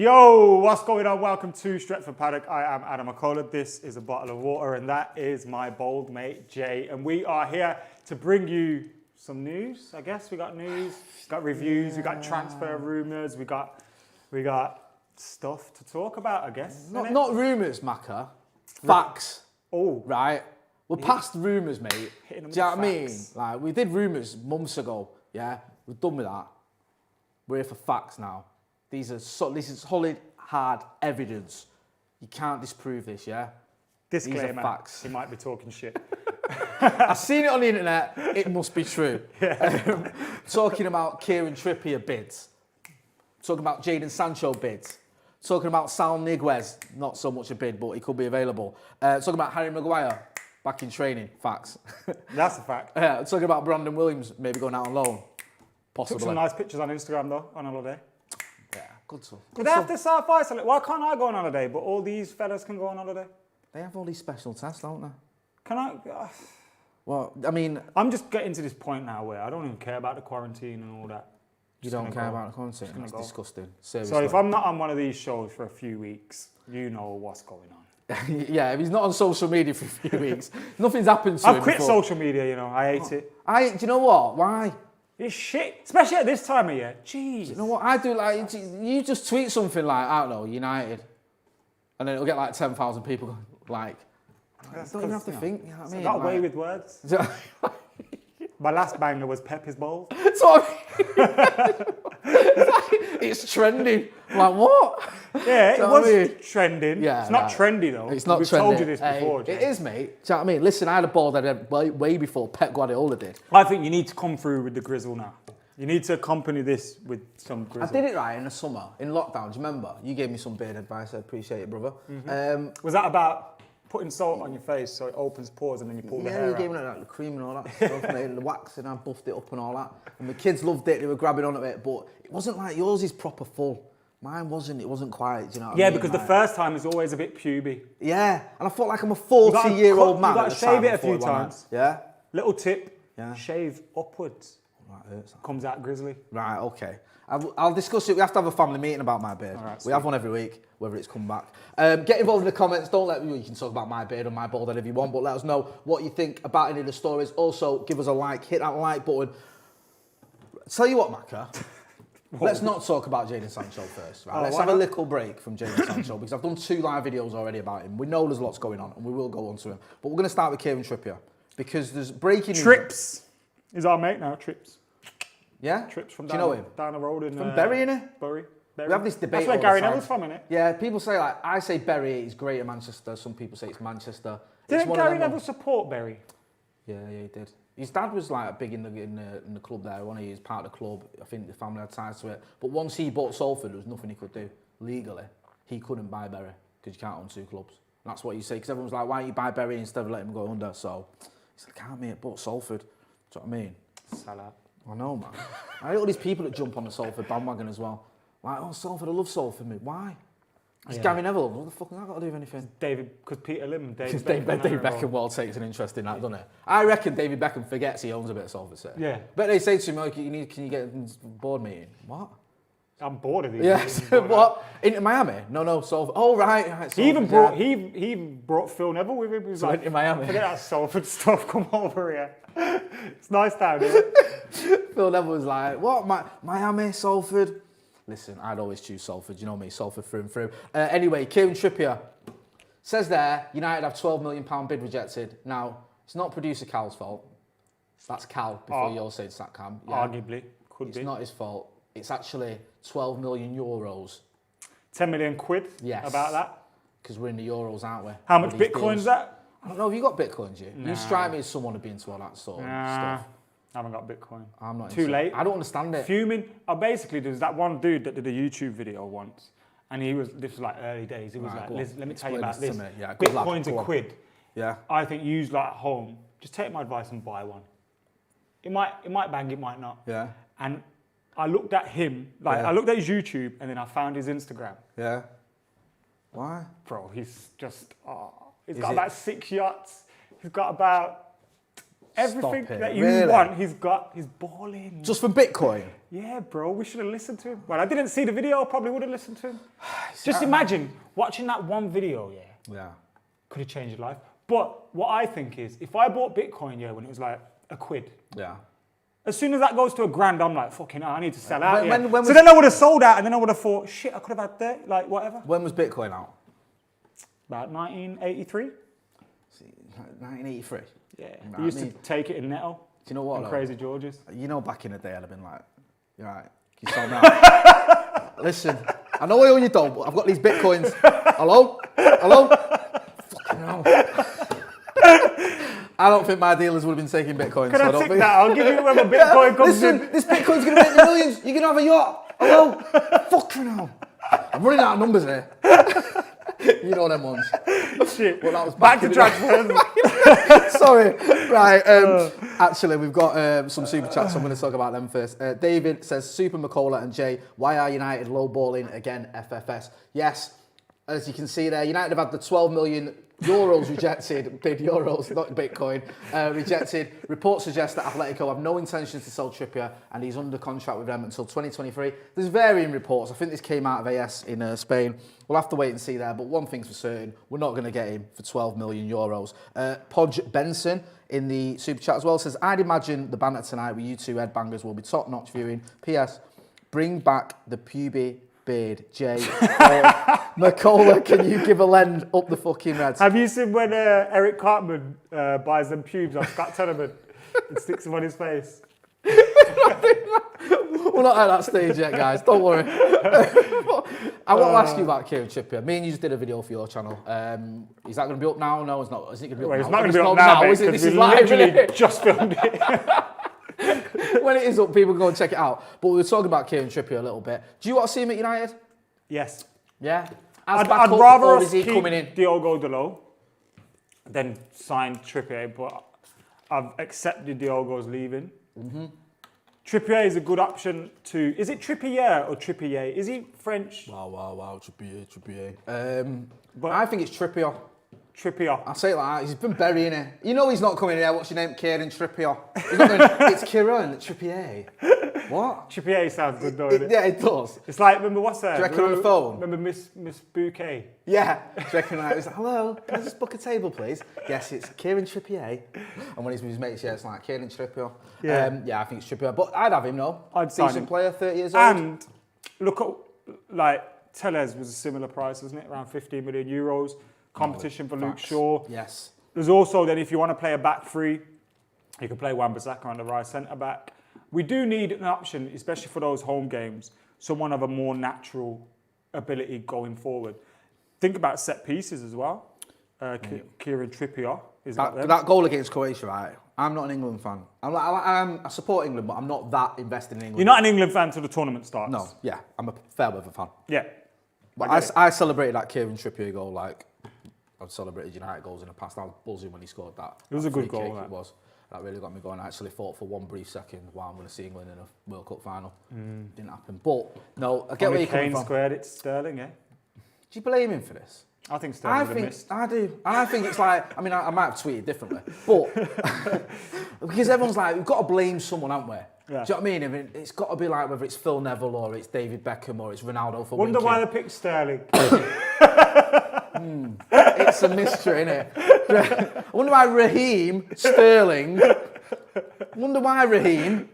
Yo, what's going on? Welcome to Stretford Paddock. I am Adam McCullough. This is a bottle of water, and that is my bold mate Jay. And we are here to bring you some news. I guess we got news, got reviews, we got transfer rumours, we got stuff to talk about. I guess not rumours, Macca. Facts. Oh, right. We're past rumours, mate. Do you know what I mean? facts. Like we did rumours months ago. Yeah, we're done with that. We're here for facts now. This is solid, hard evidence. You can't disprove this, yeah? Disclaimer, These are facts. He might be talking shit. I've seen it on the internet. It must be true. Yeah. Talking about Kieran Trippier bids. Talking about Jadon Sancho bids. Talking about Saul Niguez, not so much a bid, but he could be available. Talking about Harry Maguire, back in training. Facts. That's a fact. Talking about Brandon Williams, maybe going out on loan. Possibly. Took some nice pictures on Instagram though, on holiday. Yeah, good stuff. But they have to self-isolate. Why can't I go on holiday, but all these fellas can go on holiday? They have all these special tests, don't they? Can I? Well, I mean... I'm just getting to this point now where I don't even care about the quarantine and all that. You don't care about the quarantine? That's disgusting. Seriously. So if I'm not on one of these shows for a few weeks, you know what's going on. Yeah, if he's not on social media for a few weeks, nothing's happened to him I've quit before. social media, you know. I hate it. Do you know what? Why? It's shit, especially at this time of year. Jeez. You know what I do? Like, you just tweet something like, I don't know, United, and then it'll get like 10,000 people going, like, you don't even have to think. You know what I mean? I got away like, with words. My last banger was Pepe's Bowl. So it's trending. Like what? Yeah, it was trending. Yeah, it's not trendy though. It's not We've trendy. told you this before, It Jay. is, mate. Do you know what I mean? Listen, I had a ball that I had way before Pep Guardiola did. I think you need to come through with the grizzle now. You need to accompany this with some grizzle. I did it right in the summer, in lockdown. Do you remember? You gave me some beard advice. I appreciate it, brother. Was that about putting salt on your face so it opens pores and then you pull the hair Yeah, you out? gave me like the cream and all that stuff, and the wax, and I buffed it up and all that. And the kids loved it. They were grabbing onto it, but it wasn't like yours is proper full. Mine wasn't. It wasn't quite. Do you know what I mean? Because the first time is always a bit puby. Yeah, and I felt like I'm a 40-year-old man. You got to shave it a few times. Yeah. Little tip. Yeah. Shave upwards. That hurts. Comes out grizzly. Right, okay. I'll discuss it. We have to have a family meeting about my beard. Right, we have one every week, whether it's come back. Get involved in the comments. You can talk about my beard or my bald head if you want, but let us know what you think about any of the stories. Also, give us a like. Hit that like button. Tell you what, Macca. Let's not talk about Jadon Sancho first. Right? Let's have a little break from Jadon Sancho because I've done 2 live videos already about him. We know there's lots going on, and we will go on to him. But we're going to start with Kieran Trippier because there's breaking news. Trips. He's our mate now, Trips. Yeah? Trips from Do you know him? down the road in... From Bury, innit? Bury. We have this debate That's where all Gary the time. Neville's from, innit? Yeah, people say, like, I say Bury is Greater Manchester. Some people say it's Manchester. Didn't Gary Neville support Bury? Yeah, he did. His dad was like big in the club there. He was part of the club. I think the family had ties to it. But once he bought Salford, there was nothing he could do legally. He couldn't buy Bury because you can't own 2 clubs. And that's what you say. Because everyone was like, why don't you buy Bury instead of letting him go under? So he said, I can't, mate. I bought Salford. Do you know what I mean? Salah. I know, man. I hate all these people that jump on the Salford bandwagon as well. Like, oh, Salford, I love Salford, mate. Why? It's Gary Neville. What the fuck has that got to do with anything? David, because Peter Lim, David Beckham well takes an interest in that, doesn't it? I reckon David Beckham forgets he owns a bit of Salford City. Yeah. But they say to him, like, can you get a board meeting? What? I'm bored of these. Yes. What? Into Miami? No, Salford. Oh, right. Salford, He even brought he brought Phil Neville with him. He was So like, in Miami. forget that Salford stuff. Come over here. It's nice down here. Phil Neville was like, what? Miami, Salford? Listen, I'd always choose Salford. You know me, Salford through and through. Anyway, Kieran Trippier says there, United have £12 million bid rejected. Now, it's not producer Cal's fault. That's Cal before you're saying Satcam. Yeah. Arguably, could be. It's not his fault. It's actually 12 million euros. 10 million quid. Yes. About that. Because we're in the euros, aren't we? How much With these Bitcoin's deals. that? I don't know. Have you got Bitcoins, you? Nah. You strike me as someone who'd be into all that sort of stuff. I haven't got Bitcoin. I'm not Too into late. It. I don't understand it. Fuming. Basically, there's that one dude that did a YouTube video once, and this was like early days. He was Right, like, let me tell you Explain about this this. to me. Yeah, good lad. Bitcoin's Go a on. quid. Yeah. I think used like at home, just take my advice and buy one. It might bang, it might not. Yeah. And I looked at him, I looked at his YouTube, and then I found his Instagram. Yeah. Why? Bro, he's just, he's Is got it- about 6 yachts. He's got about Everything it. that you Really? want, he's got. He's balling. Just for Bitcoin? Yeah, bro. We should have listened to him. Well, I didn't see the video. Probably would have listened to him. Just imagine watching that one video. Yeah. Could have changed your life. But what I think is, if I bought Bitcoin, when it was like £1. Yeah. As soon as that goes to £1,000, I'm like, fucking hell, I need to sell out. When so then I would have sold out, and then I would have thought, shit, I could have had 30, like whatever. When was Bitcoin out? About 1983. 1983. Yeah. We used to take it in Netto. Do you know what? And Crazy George's. You know, back in the day, I'd have been like, you're right, can you sell me out? Listen, I know I owe you dough, but I've got these Bitcoins. Hello? Fucking hell. I don't think my dealers would have been taking Bitcoin. Can so I I don't take think... that? I'll give you when my Bitcoin comes Listen, in. this Bitcoin's going to make me millions. You're going to have a yacht. Hello? Fucking hell. I'm running out of numbers here. You know them ones. Shit. Well, that was back to transfers. Sorry. Right. Actually, we've got some super chats, so I'm going to talk about them first. David says, Super McCullough and Jay, why are United lowballing again, FFS? Yes, as you can see there, United have had the 12 million euros rejected, bid euros, not Bitcoin, rejected. Reports suggest that Atletico have no intentions to sell Trippier and he's under contract with them until 2023. There's varying reports. I think this came out of AS in Spain. We'll have to wait and see there, but one thing's for certain, we're not going to get him for 12 million euros. Podge Benson in the super chat as well says, I'd imagine the banter tonight with you two headbangers will be top-notch viewing. P.S. Bring back the puby beard, Jay. McCullough, can you give a lend up the fucking Reds? Have you seen when Eric Cartman buys them pubes off Scott Tenement and sticks them on his face? We're not at that stage yet, guys. Don't worry. I want to ask you about Kieran Trippier. Me and you just did a video for your channel. Is that going to be up now? No, it's not. Is it going to be up now? It's not going to be up now, mate, is it? because This we is live, literally just filmed it. When it is up, people go and check it out. But we were talking about Kieran Trippier a little bit. Do you want to see him at United? Yes. Yeah. I'd rather or us is he keep coming in? Diogo Dalot than sign Trippier, but I've accepted Diogo's leaving. Mm-hmm. Trippier is a good option to... Is it Trippier or Trippier? Is he French? Wow. Trippier. But I think it's Trippier. Trippier. I say it like that. He's been burying it. You know he's not coming here. What's your name? Kieran Trippier. He's not going, it's Kieran Trippier. What? Trippier sounds good though, doesn't it? Yeah, it does. It's like, remember what's that? Do you reckon on the phone? Remember Miss Bouquet? Yeah. Do you reckon like, he's like, hello, can I just book a table, please? Yes, it's Kieran Trippier. And when he's with his mates, yeah, it's like Kieran Trippier. Yeah, I think it's Trippier. But I'd have him, no? I'd sign Decent him. player, 30 years old. And look at, like, Tellez was a similar price, wasn't it? Around 15 million euros. Competition for Luke Shaw. Yes. There's also then, if you want to play a back three, you can play Wan-Bissaka on the right centre back. We do need an option, especially for those home games, someone of a more natural ability going forward. Think about set pieces as well. Kieran Trippier is that goal against Croatia, right? I'm not an England fan. I support England, but I'm not that invested in England. You're not an England fan till the tournament starts. No, yeah, I'm a fair weather fan. Yeah. But I celebrated that Kieran Trippier goal like I've celebrated United goals in the past. I was buzzing when he scored that. It was a good goal. It was. That really got me going. I actually thought for one brief second, wow, I'm going to see England in a World Cup final. Didn't happen. But, no, I get where you're coming from. Squared it, Sterling, yeah? Do you blame him for this? I think Sterling would have missed. I do. And I think it's like, I mean, I might have tweeted differently. But, because everyone's like, we've got to blame someone, haven't we? Yeah. Do you know what I mean? It's got to be like whether it's Phil Neville or it's David Beckham or it's Ronaldo for Wonder winking. why they picked Sterling. It's a mystery, isn't it? I wonder why Raheem Sterling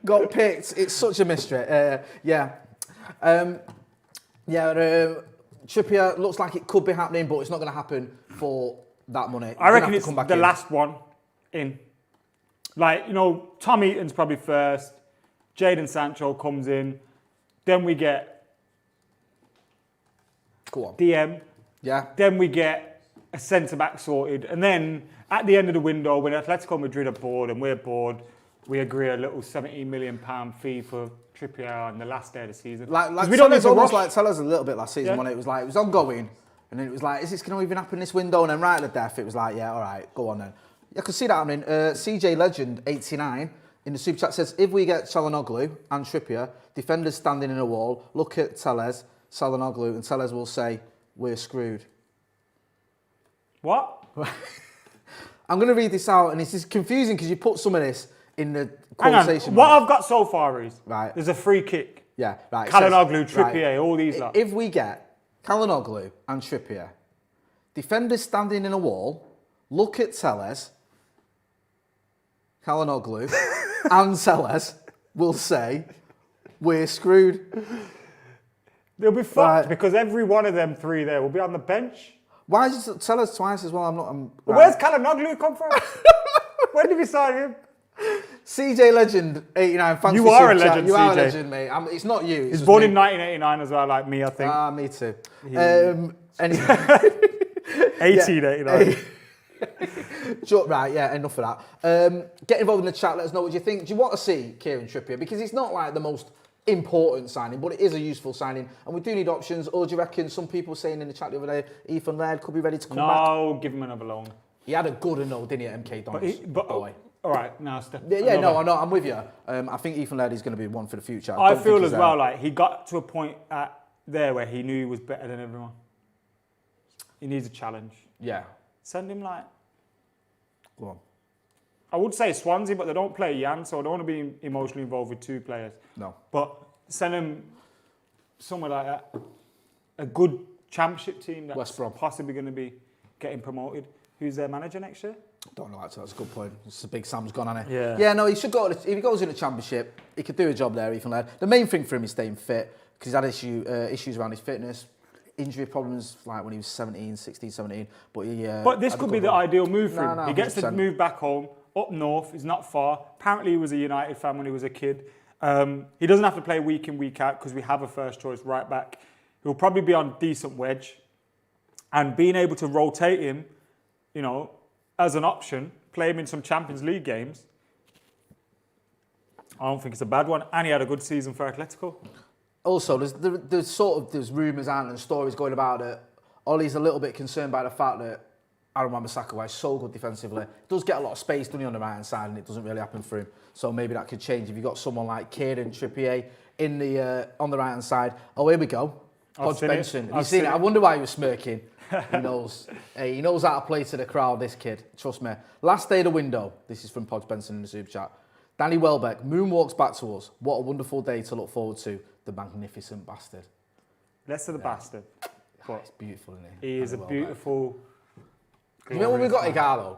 got picked. It's such a mystery. Trippier looks like it could be happening, but it's not going to happen for that money. I reckon it's the last one in. Like, you know, Tom Eaton's probably first. Jadon Sancho comes in. Then we get DM. Yeah. Then we get a centre-back sorted. And then at the end of the window, when Atletico Madrid are bored and we're bored, we agree a little £17 million fee for Trippier on the last day of the season. Like we don't need to almost rush. like tell us a little bit last season when it was ongoing. And then it was like, is this going to even happen this window? And then right at the death, it was like, yeah, all right, go on then. I could see that happening. CJ Legend, 89, in the super chat says, if we get Çalhanoğlu and Trippier, defenders standing in a wall, look at Tellez, Çalhanoğlu, and Tellez will say, we're screwed. What? I'm going to read this out, and it's just confusing because you put some of this in the Hang on, quotation what marks. I've got so far is, Right. there's a free kick. Yeah, right. Calhanoglu, Trippier, all these lot. If we get Calhanoglu and Trippier, defenders standing in a wall, look at Telles, Calhanoglu, and Telles will say, we're screwed. They'll be fucked because every one of them three there will be on the bench. Why did you tell us twice as well? But where's Calhanoglu come from? When did we sign him? CJ Legend 89. Thanks You for are a super chat. legend, You are a CJ. legend, mate. It's not you. He's born in 1989 as well, like me, I think. Me too. Anyway. 1889. Right, yeah, enough of that. Get involved in the chat, let us know what you think. Do you want to see Kieran Trippier? Because it's not like the most important signing, but it is a useful signing, and we do need options. Or do you reckon some people saying in the chat the other day, Ethan Laird could be ready to come back? No, give him another loan. He had a good enough, didn't he, at MK Dons? Boy. All right, now step. I'm with you. I think Ethan Laird is going to be one for the future. I feel as well like he got to a point there where he knew he was better than everyone. He needs a challenge. Yeah. Send him like. Go on. I would say Swansea, but they don't play Jan, so I don't want to be emotionally involved with two players. No. But send him somewhere like that. A good championship team that's West Brom. possibly going to be getting promoted. Who's their manager next year? Don't know, actually, that's a good point. It's a big Sam's gone on it. Yeah. Yeah, no, he should go. If he goes in the championship, he could do a job there, Ethan Laird. The main thing for him is staying fit, because he's had issues around his fitness, injury problems, like when he was 16, 17. But he. But this could be the ideal move for him. No, he gets to 100%. move back home, up north. He's not far. Apparently, he was a United fan when he was a kid. He doesn't have to play week in, week out because we have a first choice right back. He'll probably be on decent wedge, and being able to rotate him, you know, as an option, play him in some Champions League games. I don't think it's a bad one, and he had a good season for Atletico. Also, there's rumours and stories going about that Ollie's a little bit concerned by the fact that Aaron Wan-Bissaka is so good defensively. Does get a lot of space, doesn't he, on the right hand side, and it doesn't really happen for him. So maybe that could change if you got someone like Kieran Trippier in the on the right hand side. Oh, here we go. Hodge Benson. Have you seen it? I wonder why he was smirking. He knows. Hey, he knows how to play to the crowd, this kid. Trust me. Last day of the window. This is from Podge Benson in the super chat. Danny Welbeck, moonwalks back to us. What a wonderful day to look forward to. The magnificent bastard. Less of the bastard. But it's beautiful, isn't he? He is Danny a Welbeck. beautiful. You know when we got Igalo?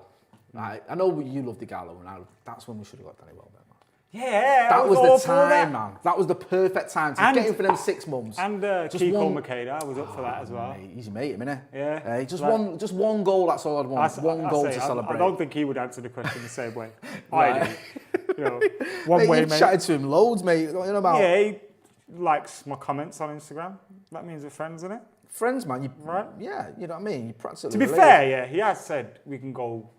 Right, I know you loved Igalo, and that's when we should have got Danny Welbeck. Yeah, that was the time, that. man. That was the perfect time to get him for them 6 months. And Kiko Makeda was up for that as well. Mate, he's your mate, isn't he? Yeah. Just one goal. That's all I'd want. One goal to celebrate. I don't think he would answer the question the same way. Right. I do. You know, one way, you've mate. chatted to him loads, mate. What you know about? Yeah, he likes my comments on Instagram. That means we're friends, isn't it? Friends, man. Right? Yeah, you know what I mean. You practically. To be fair, yeah, he has said we can go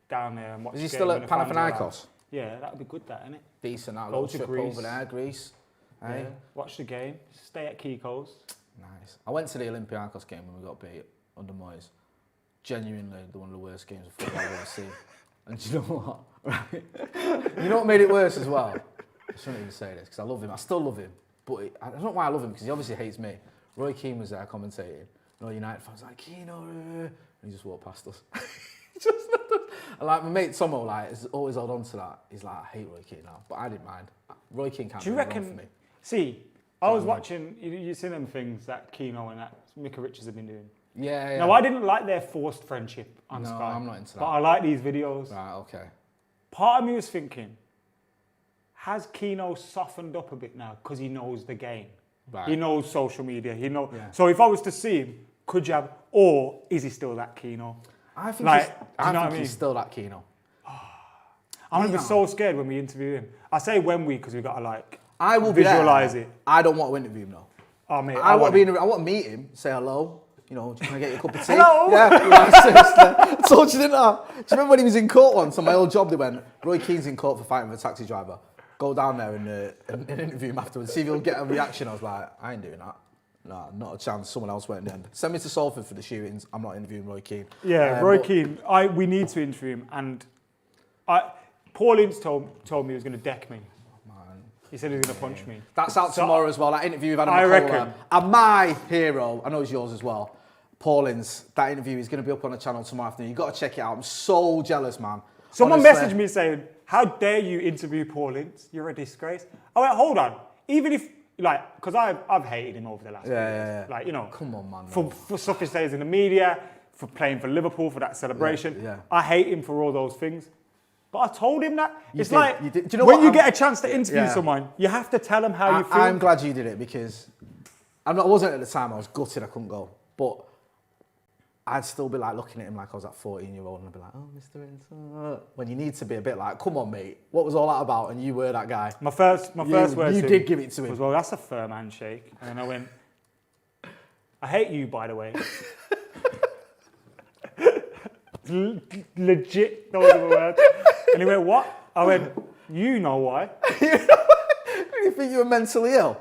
down there and watch. Is he still at Panathinaikos? Yeah, that would be good, that, isn't it? Decent. That Go little to trip Greece. over there, Greece. Yeah. Watch the game. Stay at Kiko's. Nice. I went to the Olympiacos game when we got beat under Moyes. Genuinely, one of the worst games of football I've ever seen. And do you know what? Right. You know what made it worse as well? I shouldn't even say this because I love him. I still love him. But I don't know why I love him because he obviously hates me. Roy Keane was there commentating. And all United fans were like, Keane, and he just walked past us. And like my mate Tomo, like, has always held on to that. He's like, I hate Roy Keane now, but I didn't mind. Roy Keane can't. Do you reckon? For me. See, I was watching. You seen them things that Keno and that Mika Richards have been doing. Yeah. Now I didn't like their forced friendship on Sky. No, I'm not into that. But I like these videos. Right. Okay. Part of me was thinking, has Keno softened up a bit now because he knows the game? Right. He knows social media. He knows. Yeah. So if I was to see him, could you have? Or is he still that Keno? I think he's still that Keno. I'm gonna be so scared when we interview him. I say when we because we gotta like. I will visualize it. I don't want to interview him though. Oh mate, I want to meet him, say hello. You know, can I get you a cup of tea? Hello. Yeah, seriously. I told you, didn't I? Do you remember when he was in court once on my old job? They went, Roy Keane's in court for fighting with a taxi driver. Go down there and interview him afterwards. See if he'll get a reaction. I was like, I ain't doing that. No, not a chance. Someone else went in the end. Send me to Salford for the shootings. I'm not interviewing Roy Keane. Yeah, Roy Keane. We need to interview him. And Paul Ince told me he was going to deck me. Man. He said he was going to punch me. That's out tomorrow as well. That interview with Adam I McCullough. reckon. And my hero, I know he's yours as well, Paul Ince, that interview is going to be up on the channel tomorrow afternoon. You've got to check it out. I'm so jealous, man. Someone Honestly. messaged me saying, how dare you interview Paul Ince? You're a disgrace. I went, hold on. Even if, like, because I've hated him over the last few years. Like, you know. Come on, man. For stuff he says in the media, for playing for Liverpool, for that celebration. Yeah. I hate him for all those things. But I told him that. It's did. like, You did. Do you know when what? you get a chance to interview Yeah. someone, you have to tell them how you feel. I'm glad you did it because I wasn't at the time. I was gutted I couldn't go. But I'd still be like looking at him like I was that 14-year-old and I'd be like, oh, Mr. Ince. When you need to be a bit like, come on, mate. What was all that about? And you were that guy. My first words you to did him give it to him. was, well, that's a firm handshake. And then I went, I hate you, by the way. Legit, those are the words. And he went, what? I went, you know why. You think you were mentally ill?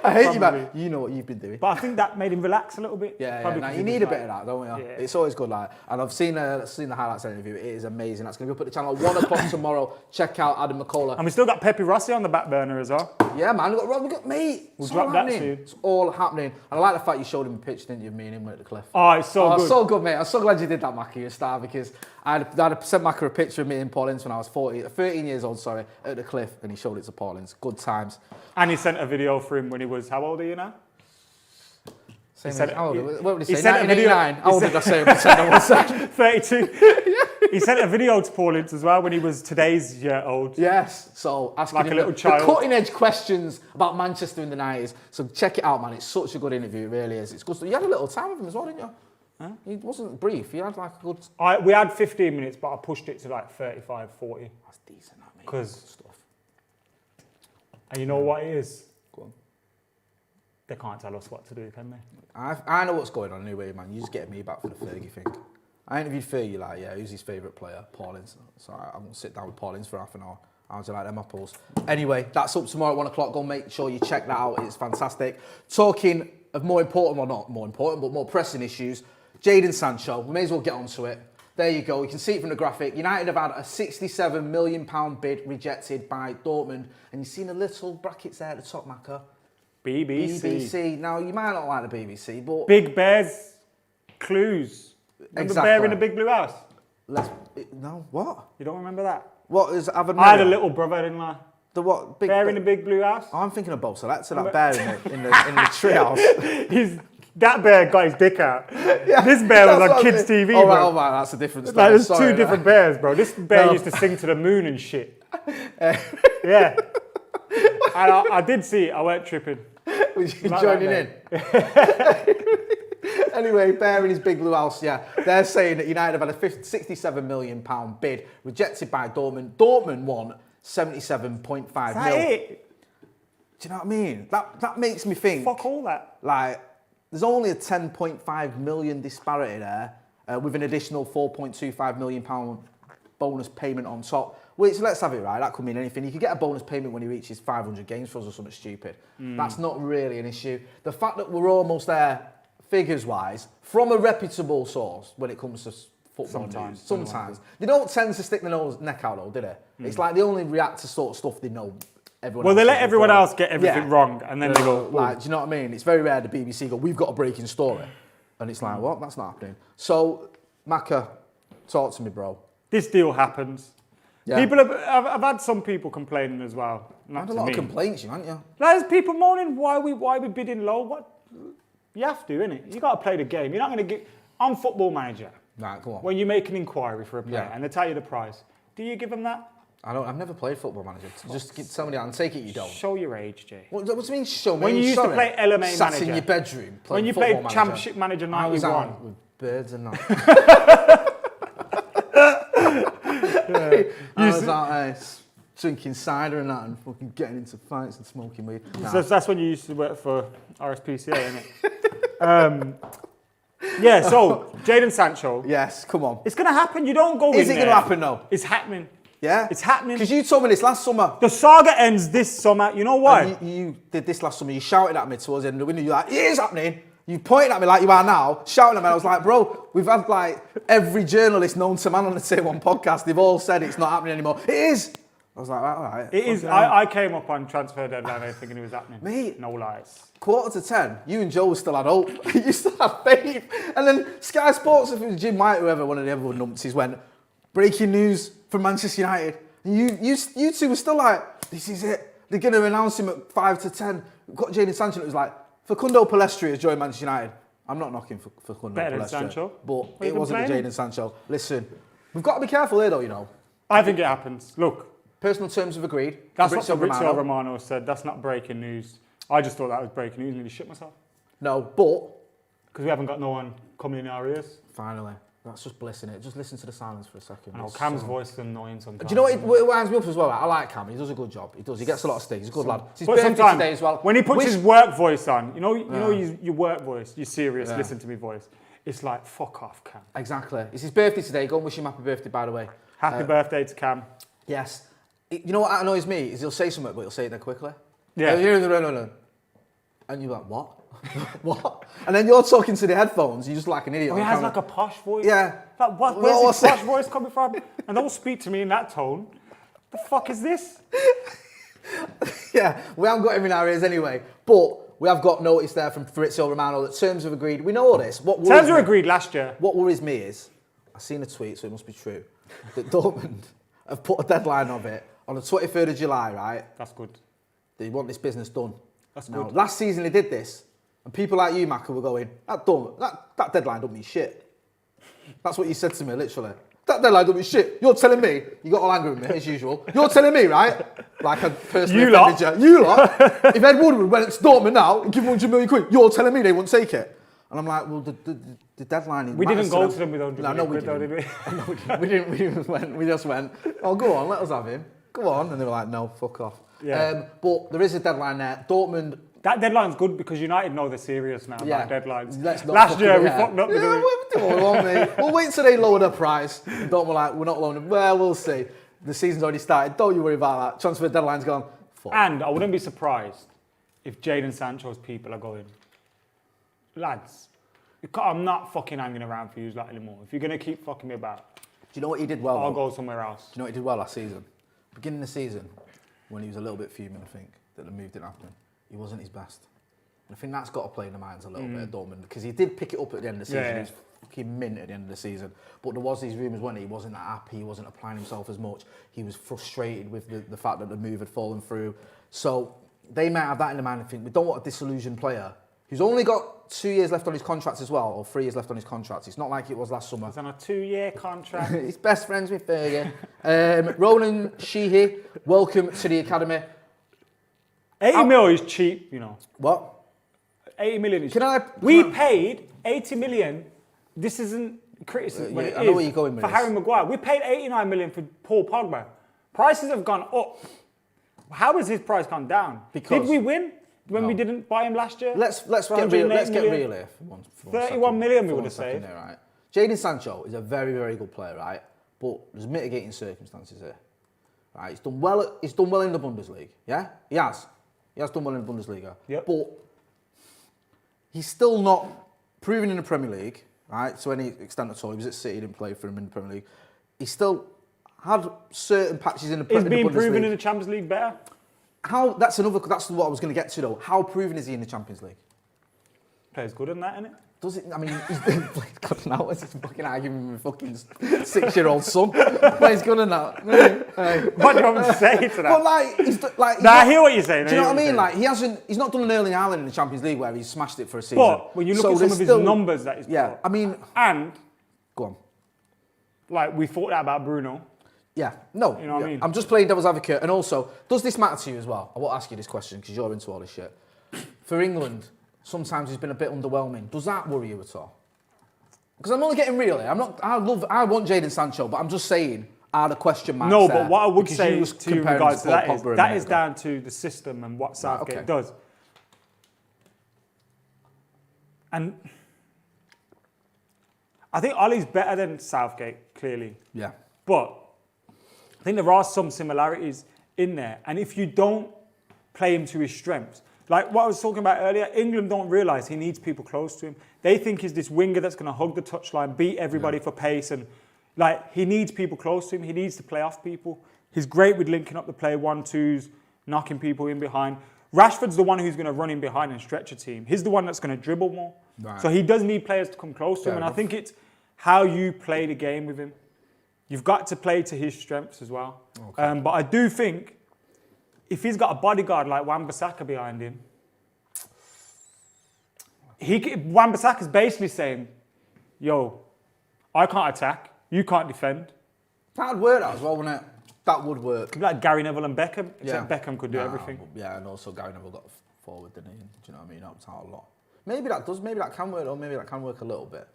I hate you, Probably. man. You know what you've been doing. But I think that made him relax a little bit. Yeah, Probably no, 'cause you he need was a bit of like- that, don't you? Yeah. It's always good, like, and I've seen the highlights of the interview. It is amazing. That's going to be up at the channel at 1 o'clock tomorrow. Check out Adam McCullough. And we still got Pepe Rossi on the back burner as well. Yeah, man, we got mate. We'll It's drop all that happening. soon. It's all happening. And I like the fact you showed him a picture, didn't you, of me and him at the cliff? Oh, it's so good. So good, mate. I'm so glad you did that, Mackie. You're a star, because I'd sent Mackie a picture of me and Paul Ince when I was 13 years old, at the cliff, and he showed it to Paul Ince. Good times. And he sent a video for him when he was, how old are you now? Same sent- age. How old? he- What would he he say? sent a video- 1989. How old he did I say? Pretend I was 32. He sent a video to Paul Ince as well when he was today's year old. Yes, so asking Like a him little the child. cutting edge questions about Manchester in the 90s. So check it out, man. It's such a good interview, it really is. It's good. You had a little time with him as well, didn't you? Huh? He wasn't brief. He had like a good. We had 15 minutes, but I pushed it to like 35, 40. That's decent, that mate. Because, Stuff. and you know what it is? Go on. They can't tell us what to do, can they? I know what's going on anyway, man. You just get me back for the Fergie thing. I interviewed Fergie, like, yeah, who's his favourite player? Paul Ince. So I'm going to sit down with Paul Ince for half an hour. How do you like them apples? Anyway, that's up tomorrow at 1 o'clock. Go make sure you check that out. It's fantastic. Talking of more important, well, not more important, but more pressing issues, Jadon Sancho. We may as well get onto it. There you go. You can see it from the graphic. United have had a £67 million bid rejected by Dortmund. And you've seen the little brackets there at the top, Macca. BBC. Now, you might not like the BBC, but... Big Bear's clues. Remember Exactly. Bear in the Big Blue House? No, what? You don't remember that? What is Avon I had a little brother-in-law. The what? Bear in the Big Blue House. Oh, I'm thinking of Bo Selector, that bear in the treehouse. That bear got his dick out. This bear was on kids' TV, Oh, bro. right, oh, right, that's a different Like, story. there's Sorry, two different bears, bro. This bear used to sing to the moon and shit. Yeah. And I did see it. I weren't tripping. Was you Like joining that, in? Anyway, Bear in his big blue house, yeah. They're saying that United have had a £67 million bid rejected by Dortmund. Dortmund won 77.5 Is that mil. it? Do you know what I mean? That makes me think. Fuck all that. Like, there's only a 10.5 million disparity there, with an additional £4.25 million bonus payment on top. Which, let's have it right, that could mean anything. You could get a bonus payment when he reaches 500 games for us or something stupid. That's not really an issue. The fact that we're almost there, figures-wise, from a reputable source when it comes to football news. Sometimes. They don't tend to stick their neck out though, do they? It's like they only react to sort of stuff they know everyone else Well, they let is everyone before. else get everything wrong, and then they go, Like, do you know what I mean? It's very rare the BBC go, we've got a breaking story. And it's like, what? That's not happening. So, Macca, talk to me, bro. this deal happens. Yeah. People I've had some people complaining as well. I Not had a to lot me. of complaints, you haven't you? Like, there's people moaning why we bidding low. What? You have to, innit? You got to play the game. You're not going to get. I'm Football Manager. Right, come on. When you make an inquiry for a player Yeah. and they tell you the price, do you give them that? I've never played Football Manager. Just tell me that and take it you don't. Show your age, Jay. What do you mean show me? When you used to Sorry. play LMA Sat Manager. in your bedroom When you Football played Manager. Championship Manager I was 91. out with birds and that. I was out there drinking cider and that and fucking getting into fights and smoking weed. Nah. So that's when you used to work for RSPCA, isn't it? Yeah, so Jadon Sancho. Yes, come on. It's going to happen. You don't go Is in it going there. to happen though? It's happening. Yeah? It's happening. Because you told me this last summer. The saga ends this summer. You know why? And you did this last summer. You shouted at me towards the end of the window. You're like, it is happening. You pointed at me like you are now, shouting at me. I was like, bro, we've had like every journalist known to man on the Tier 1 podcast. They've all said it's not happening anymore. It is. I was like, all right. It is. I came up on transfer deadline thinking it was happening. Mate. No lies. 9:45, you and Joe still had hope. You still had faith. And then Sky Sports, if it was Jim White, whoever, one of the other numpties, went, breaking news from Manchester United. And you two were still like, this is it. They're going to announce him at 5 to 10. We've got Jadon Sancho. It was like, Facundo Pellistri has joined Manchester United. I'm not knocking Facundo Better than Pellistri. Sancho. But it wasn't Jadon Sancho. Listen, we've got to be careful here, though, you know. I think it happens. Look. Personal terms have agreed. That's what Fabrizio Romano said. That's not breaking news. I just thought that was breaking news and nearly shit myself. No, but... Because we haven't got no one coming in our ears. Finally. That's just bliss, innit? Just listen to the silence for a second. I know, Cam's voice is annoying sometimes. Do you know what winds me up as well? I like Cam. He does a good job. He does. He gets a lot of stick. He's a good lad. It's his birthday today as well. When he puts his work voice on, you know your work voice, your serious, listen to me voice. It's like, fuck off, Cam. Exactly. It's his birthday today. Go and wish him happy birthday, by the way. Happy birthday to Cam. Yes. You know what annoys me is he'll say something, but he'll say it then quickly. Yeah. And you're like, what? What? And then you're talking to the headphones, you're just like an idiot. Oh, he has like a posh voice. Yeah. Like, where's his posh voice coming from? And don't speak to me in that tone. The fuck is this? Yeah, we haven't got him in our ears anyway. But we have got notice there from Fabrizio Romano that terms have agreed. We know all this. Terms were agreed last year. What worries me is, I've seen a tweet, so it must be true, that Dortmund have put a deadline of it on the 23rd of July, right? That's good. They want this business done. That's now, good. Last season they did this, and people like you, Maka, were going, that deadline don't mean shit. That's what you said to me, literally. That deadline don't mean shit. You're telling me, you got all angry with me, as usual. You're telling me, right? Like a person You lot. You lot. If Ed Woodward went to Dortmund now and give him 100 million quid, you're telling me they wouldn't take it. And I'm like, well, the deadline... We didn't go to them with 100 million we quid, though, did we? didn't. We just went, oh, go on, let us have him. Go on. And they were like, no, fuck off. Yeah. But there is a deadline there. Dortmund... That deadline's good because United know they're serious now about deadlines. Last year we fucked up. Yeah, we'll wait till they lower their price. Don't we're like, we're not lowering. Well, we'll see. The season's already started. Don't you worry about that. Transfer deadline's gone. Fuck. And I wouldn't be surprised if Jadon Sancho's people are going, lads, I'm not fucking hanging around for you lot anymore. If you're going to keep fucking me about, do you know what he did well? I'll go somewhere else. Do you know what he did well last season? Beginning of the season, when he was a little bit fuming, I think, that the move didn't happen. He wasn't his best. And I think that's got to play in the minds a little bit at Dortmund, because he did pick it up at the end of the season. Yeah. He was fucking mint at the end of the season. But there was these rumours when he wasn't that happy, he wasn't applying himself as much. He was frustrated with the fact that the move had fallen through. So they might have that in the mind and think, we don't want a disillusioned player who's only got 2 years left on his contract as well, or 3 years left on his contract. It's not like it was last summer. He's on a 2-year contract. He's best friends with Fergie. Ronan Sheehy, welcome to the academy. 80 mil is cheap, you know. What? 80 million is We paid 80 million. This isn't criticism, but I know where you're going with for this. Harry Maguire. We paid 89 million for Paul Pogba. Prices have gone up. How has his price gone down? Because did we win when we didn't buy him last year? Let's get real here. For 31 million, we would have saved. Right? Jadon Sancho is a very, very good player, right? But there's mitigating circumstances here. Right? He's done well in the Bundesliga. Yeah? He has. He has done well in the Bundesliga. Yep. But he's still not proven in the Premier League, right? To any extent at all. He was at City, didn't play for him in the Premier League. He still had certain patches in the Bundesliga. Is being proven in the Champions League better? That's what I was going to get to though. How proven is he in the Champions League? Plays good in that, innit? Does it? I mean, he's been played good now. It's just fucking arguing with my fucking 6-year-old son. Plays good in that. What do you want me to say to that? But I hear what you're saying. Do you know what I mean? Like he's not done an Erling Haaland in the Champions League where he's smashed it for a season. But when you look at some of his numbers that he's put, I mean, and go on. Like we thought that about Bruno. Yeah, no. You know what I mean? I'm just playing devil's advocate. And also, does this matter to you as well? I won't ask you this question because you're into all this shit. For England, sometimes he's been a bit underwhelming. Does that worry you at all? Because I'm only getting real here. I want Jadon Sancho, but I'm just saying, are the question marks No, there? but what I would Because say to you in regards to that is, that is ago. down to the system and what Southgate does. And I think Ollie's better than Southgate, clearly. Yeah. But I think there are some similarities in there. And if you don't play him to his strengths, like what I was talking about earlier, England don't realise he needs people close to him. They think he's this winger that's going to hug the touchline, beat everybody for pace. And like he needs people close to him. He needs to play off people. He's great with linking up the play, 1-2s, knocking people in behind. Rashford's the one who's going to run in behind and stretch a team. He's the one that's going to dribble more. Right. So he does need players to come close to him. And I think it's how you play the game with him. You've got to play to his strengths as well. Okay. But I do think if he's got a bodyguard like Wan-Bissaka behind him, Wan-Bissaka's basically saying, yo, I can't attack, you can't defend. That'd work as well, wouldn't it? That would work. It'd be like Gary Neville and Beckham, except Beckham could do everything. Yeah, and also Gary Neville got forward, didn't he? Do you know what I mean? Helped out a lot. Maybe that can work, or maybe that can work a little bit.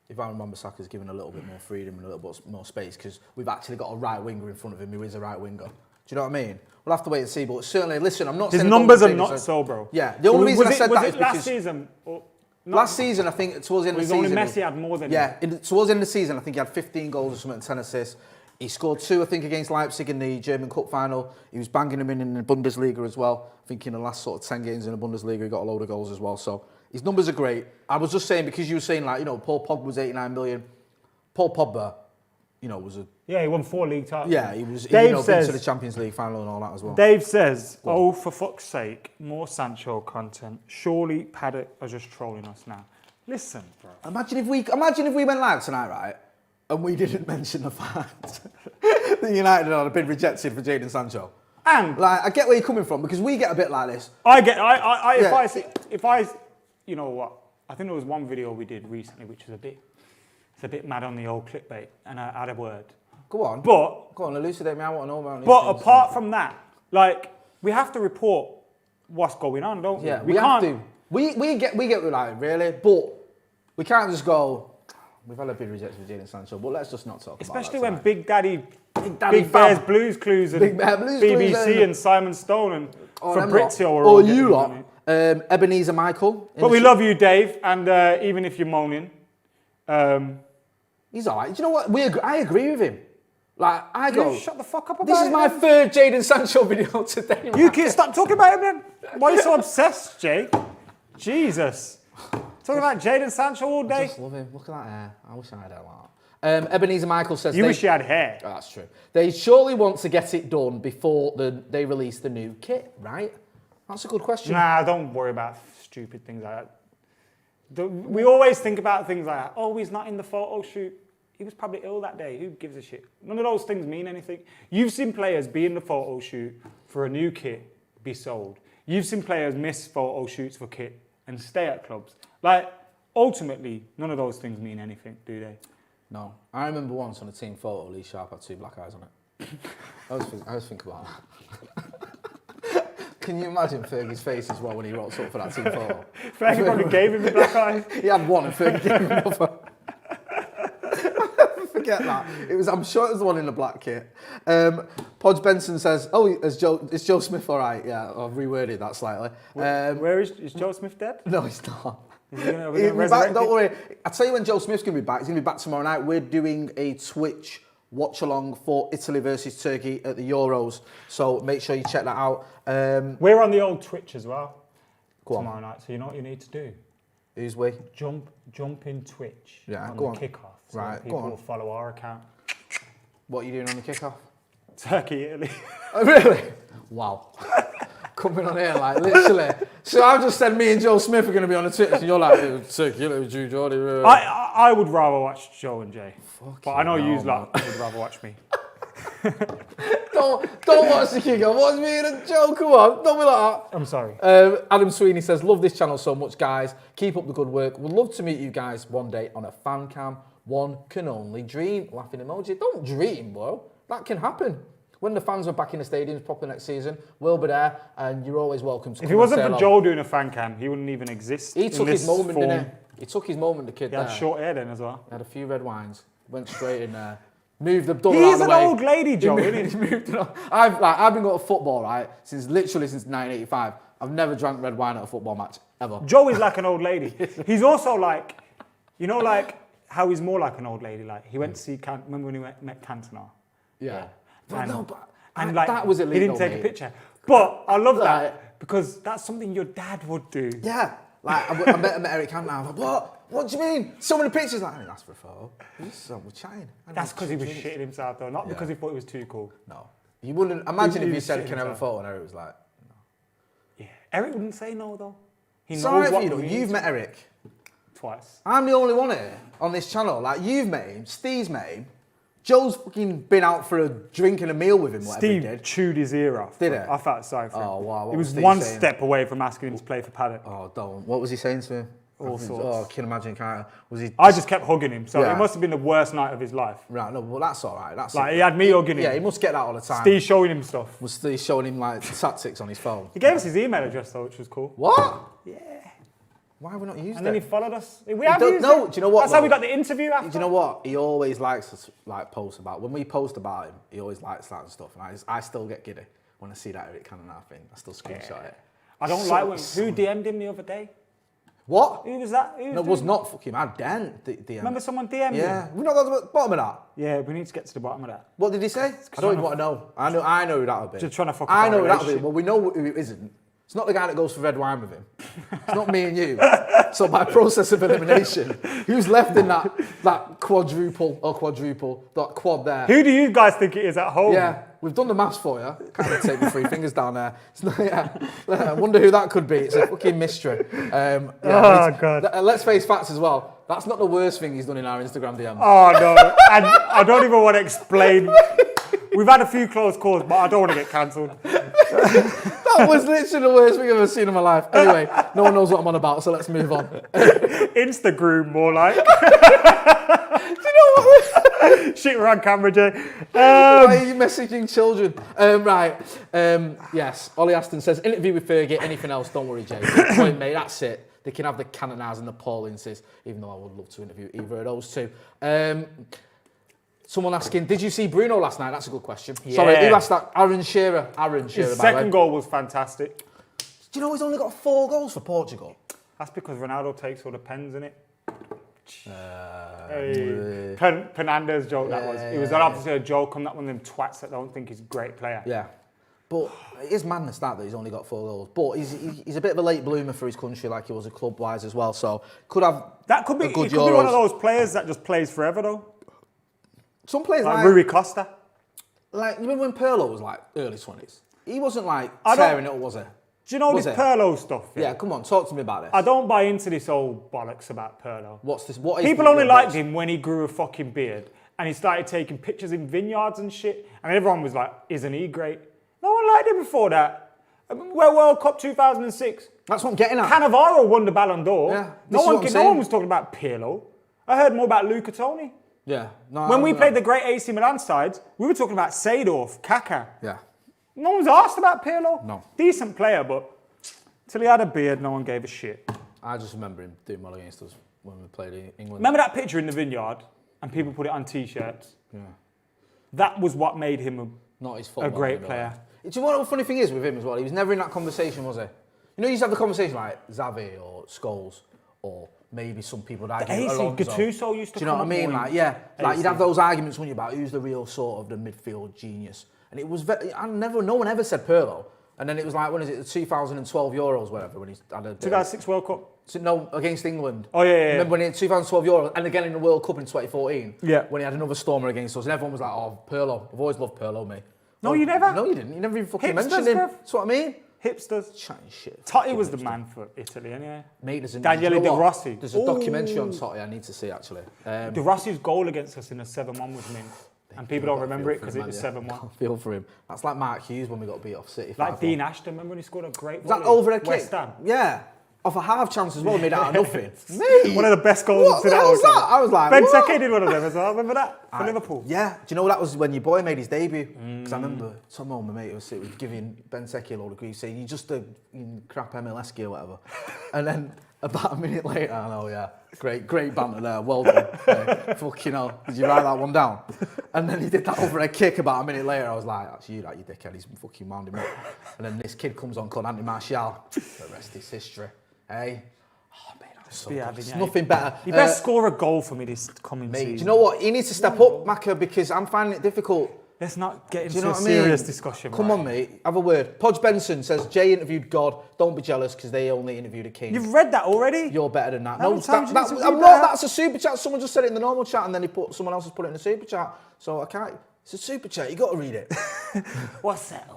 If Wan-Bissaka's given a little bit more freedom and a little bit more space, because we've actually got a right winger in front of him who is a right winger. Do you know what I mean? We'll have to wait and see, but certainly, listen, I'm not his saying... His numbers are not so, bro. Yeah, the only reason I said that is because... last season? Last season, I think, towards the end of the season... Only Messi had more than him. Towards the end of the season, I think he had 15 goals or something and 10 assists. He scored 2, I think, against Leipzig in the German Cup final. He was banging them in the Bundesliga as well. I think in the last sort of 10 games in the Bundesliga, he got a load of goals as well. So his numbers are great. I was just saying, because you were saying, like, you know, Paul Pogba was 89 million. Paul Pogba, you know, was a... Yeah, he won 4 league titles. Yeah, he was, Dave been says, to the Champions League final and all that as well. Dave says, oh, for fuck's sake, more Sancho content. Surely Paddock are just trolling us now. Listen, bro. Imagine if we went live tonight, right, and we didn't mention the fact that United had been rejected for Jadon Sancho. And like, I get where you're coming from, because we get a bit like this. If I, you know what? I think there was one video we did recently which was it's a bit mad on the old clickbait, and I had a word. Go on. But go on, elucidate me. I want to know about. But apart from that, like, we have to report what's going on, don't we? Yeah, we have to. We get like, really, but we can't just go. We've had a big rejection with Jadon Sancho, but let's just not talk Especially about that. Especially when Big Bears Blues Clues and BBC and Simon Stone and Fabrizio are all you lot. Ebenezer Michael. But we love you, Dave, and even if you're moaning. He's all right. Do you know what? I agree with him. Like, I go... You shut the fuck up about it. This is my third Jadon Sancho video today, man. You can stop talking about him then. Why are you so obsessed, Jay? Jesus. Talking about Jadon Sancho all day. I just love him. Look at that hair. I wish I had hair like that. Ebenezer Michael says... You wish you had hair. Oh, that's true. They surely want to get it done before they release the new kit, right? That's a good question. Nah, don't worry about stupid things like that. We always think about things like that. Oh, he's not in the photo shoot. He was probably ill that day. Who gives a shit? None of those things mean anything. You've seen players be in the photo shoot for a new kit be sold. You've seen players miss photo shoots for kit and stay at clubs. Like, ultimately, none of those things mean anything, do they? No. I remember once on a team photo, Lee Sharp had 2 black eyes on it. I always think about that. Can you imagine Fergie's face as well when he wrote up for that team photo? Fergie probably gave him the black eye. He had one and Fergie gave him another. Forget that. I'm sure it was the one in the black kit. Podge Benson says, "Oh, is Joe Smith all right?" Yeah, I've reworded that slightly. Where is Joe Smith dead? No, he's not. Is he gonna back, don't worry. I'll tell you when Joe Smith's going to be back. He's going to be back tomorrow night. We're doing a Twitch watch-along for Italy versus Turkey at the Euros. So make sure you check that out. We're on the old Twitch as well tomorrow night. So you know what you need to do? Who's we? Jump in Twitch. Yeah, on go the on. Kickoff. So right, people go on. will follow our account. What are you doing on the kickoff? Turkey, Italy. Oh, really? Wow. Coming on here, like, literally. So I've just said me and Joe Smith are going to be on the Twitch, and you're like, Turkey, Italy, Drew Jordy. I would rather watch Joe and Jay. But I know you lot would rather watch me. Don't watch the kickoff. Watch me and Joe. Come on, don't be like that. I'm sorry. Adam Sweeney says, "Love this channel so much, guys. Keep up the good work. Would love to meet you guys one day on a fan cam. One can only dream." Laughing emoji. Don't dream, bro. That can happen. When the fans are back in the stadiums properly next season, we'll be there, and you're always welcome to come. If it wasn't for Joel doing a fan cam, he wouldn't even exist. He took his moment, didn't he? He took his moment, the kid. He had short hair then as well. He had a few red wines. Went straight in there. Moved the door He's out of the an way. old lady, Joe, isn't he? Moved it on. I've been going to football, right, since 1985. I've never drank red wine at a football match, ever. Joe is like an old lady. He's also like, you know, like how he's more like an old lady. Like he went to see, remember when he met Cantona? Yeah. And like, that was illegal, he didn't take a picture. But I love that because that's something your dad would do. Yeah. Like, I met Eric Cantona. I was like, what? What do you mean? So many pictures. Like, I didn't ask for a photo. We're chatting. That's because he was shitting himself though, not because he thought it was too cool. No. You wouldn't imagine if He you was said, shitting "Can I have a himself. photo?" and Eric was like, Yeah. Eric wouldn't say no though. He "Sorry knows for what you, we though. need. You've met Eric. Twice. I'm the only one here on this channel. Like, you've met him, Steve's met him. Joe's fucking been out for a drink and a meal with him, whatever he Steve did. chewed his ear off. Did bro. he? I felt sorry for him. Oh, wow. What He was Steve one saying? step away from asking him to play for Paddock. Oh, don't. What was he saying to him? All sorts. Oh, I can imagine, can't I? Was he... I just kept hugging him, so Yeah. it must have been the worst night of his life. Right, no, well, that's all right. That's Like, he had me hugging him. Yeah, he must get that all the time. Steve showing him stuff. Was Steve showing him, like, tactics on his phone? He gave us his email address though, which was cool. What? Yeah. Why have we not used it? And then he followed us. We have don't- used no, it. do you know what, That's how we though? got the interview after. Do you know what? He always likes to like post about. When we post about him, he always likes that and stuff. And I still get giddy when I see that Eric Cantona thing. I still screenshot it. I don't like when... Who DM'd him the other day? What? Who was that? No, it was not fucking. I didn't DM. Remember someone DM'd him? Yeah, we not got to the bottom of that. Yeah, we need to get to the bottom of that. What did he say? I don't even want to know. I know who that'll be. Just trying to fuck up I our know who that'll be. relationship. Well, we know who it isn't. It's not the guy that goes for red wine with him. It's not me and you. So by process of elimination, who's left in that quadruple, that quad there? Who do you guys think it is at home? Yeah, we've done the maths for you. Can't even take my 3 fingers down there. It's not, yeah. I wonder who that could be. It's a fucking mystery. God. Let's face facts as well. That's not the worst thing he's done in our Instagram DMs. Oh, no. And I don't even want to explain. We've had a few close calls, but I don't want to get cancelled. That was literally the worst thing I've ever seen in my life. Anyway, no one knows what I'm on about, so let's move on. Instagram, more like. Do you know what? Shit, we're on camera, Jay. Why are you messaging children? Yes. Ollie Aston says, interview with Fergie, anything else, don't worry, Jay. Good point, mate, that's it. They can have the Cantonas and the Paul Inces, even though I would love to interview either of those two. Someone asking, did you see Bruno last night? That's a good question. Yeah. Sorry, who asked that? Aaron Shearer, His by the way. second goal was fantastic. Do you know he's only got 4 goals for Portugal? That's because Ronaldo takes all the pens in it. Yeah. Fernandez joke that was. It was obviously a joke on that one of them twats that don't think he's a great player. Yeah. But it is madness that he's only got 4 goals. But he's a bit of a late bloomer for his country, like he was a club-wise as well. So could have That could be, a good he could be one of Euros. those players that just plays forever though. Some players Like Rui Costa. like you remember when Pirlo was like early 20s? He wasn't like I don't- tearing it up, was he? Do you know Was this it? Pirlo stuff? Yeah, come on, talk to me about this. I don't buy into this old bollocks about Pirlo. What's this? What is People the- only liked him when he grew a fucking beard and he started taking pictures in vineyards and shit. And everyone was like, isn't he great? No one liked him before that. Well, World Cup 2006. That's what I'm getting at. Cannavaro won the Ballon d'Or. Yeah, this no is one, what I'm no saying. one was talking about Pirlo. I heard more about Luca Toni. Yeah. No, When we played the great AC Milan sides, we were talking about Seedorf, Kaká. Yeah. No one's asked about Pirlo. No. Decent player, but till he had a beard, no one gave a shit. I just remember him doing well against us when we played in England. Remember that picture in the vineyard and people put it on T-shirts? Yeah. That was what made him Not his a fault. great player. Do you know what the funny thing is with him as well? He was never in that conversation, was he? You know, you used to have the conversation like Xavi or Scholes or maybe some people that The AC, Gattuso used to Do you know come what I up mean? more Like, in yeah, like you'd AC. have those arguments, wouldn't you, about who's the real sort of the midfield genius. And it was no one ever said Pirlo. And then it was like, when is it, the 2012 Euros, whatever, when he had a... 2006 World Cup. No, against England. Oh, yeah, yeah, yeah. Remember when in 2012 Euros, and again in the World Cup in 2014, Yeah. when he had another stormer against us, and everyone was like, oh, Pirlo. I've always loved Pirlo, mate. No, you never? No, you didn't. You never even fucking Hipsters, mentioned him. bruv. That's what I mean. Hipsters. Chatting shit. Totti was the man for Italy, anyway. Mate, there's Daniele you know De what? Rossi. There's a documentary on Totti I need to see, actually. De Rossi's goal against us in a 7-1 was mint. And people don't remember it because it was 7-1. I feel for him. That's like Mark Hughes when we got beat off City. Like 5-1. Dean Ashton, remember when he scored a great Was that volley? over a kick? West Ham. Yeah. Off a half chance as well, made out of nothing. Mate. One of the best goals What in the that hell's World that? Cup. I was like, Ben what? Teke did one of them as well. Remember that? For Liverpool. Yeah. Do you know that was when your boy made his debut? Because I remember someone, my mate, was giving Ben Teke a load of grief, saying, you're just a crap MLS gear or whatever. And then about a minute later, I know, yeah. Great banter there. Well done. Fucking hell. Did you write that one down? And then he did that over a kick about a minute later. I was like, that's you, dickhead. He's fucking wound him up. And then this kid comes on called Anthony Martial. The rest is history. Hey? Oh, man, that's so good. It's nothing better. You best score a goal for me this coming Mate, season. do you know what? He needs to step up, Maka, because I'm finding it difficult. Let's not get Do you into know a what I mean? serious discussion. Come right? on, mate. Have a word. Podge Benson says, Jay interviewed God. Don't be jealous because they only interviewed a king. You've read that already? You're better than that. How No, many times do you need to I'm read not. that? That's a super chat. Someone just said it in the normal chat and then someone else has put it in the super chat. So I can't. It's a super chat. You got to read it. What's that?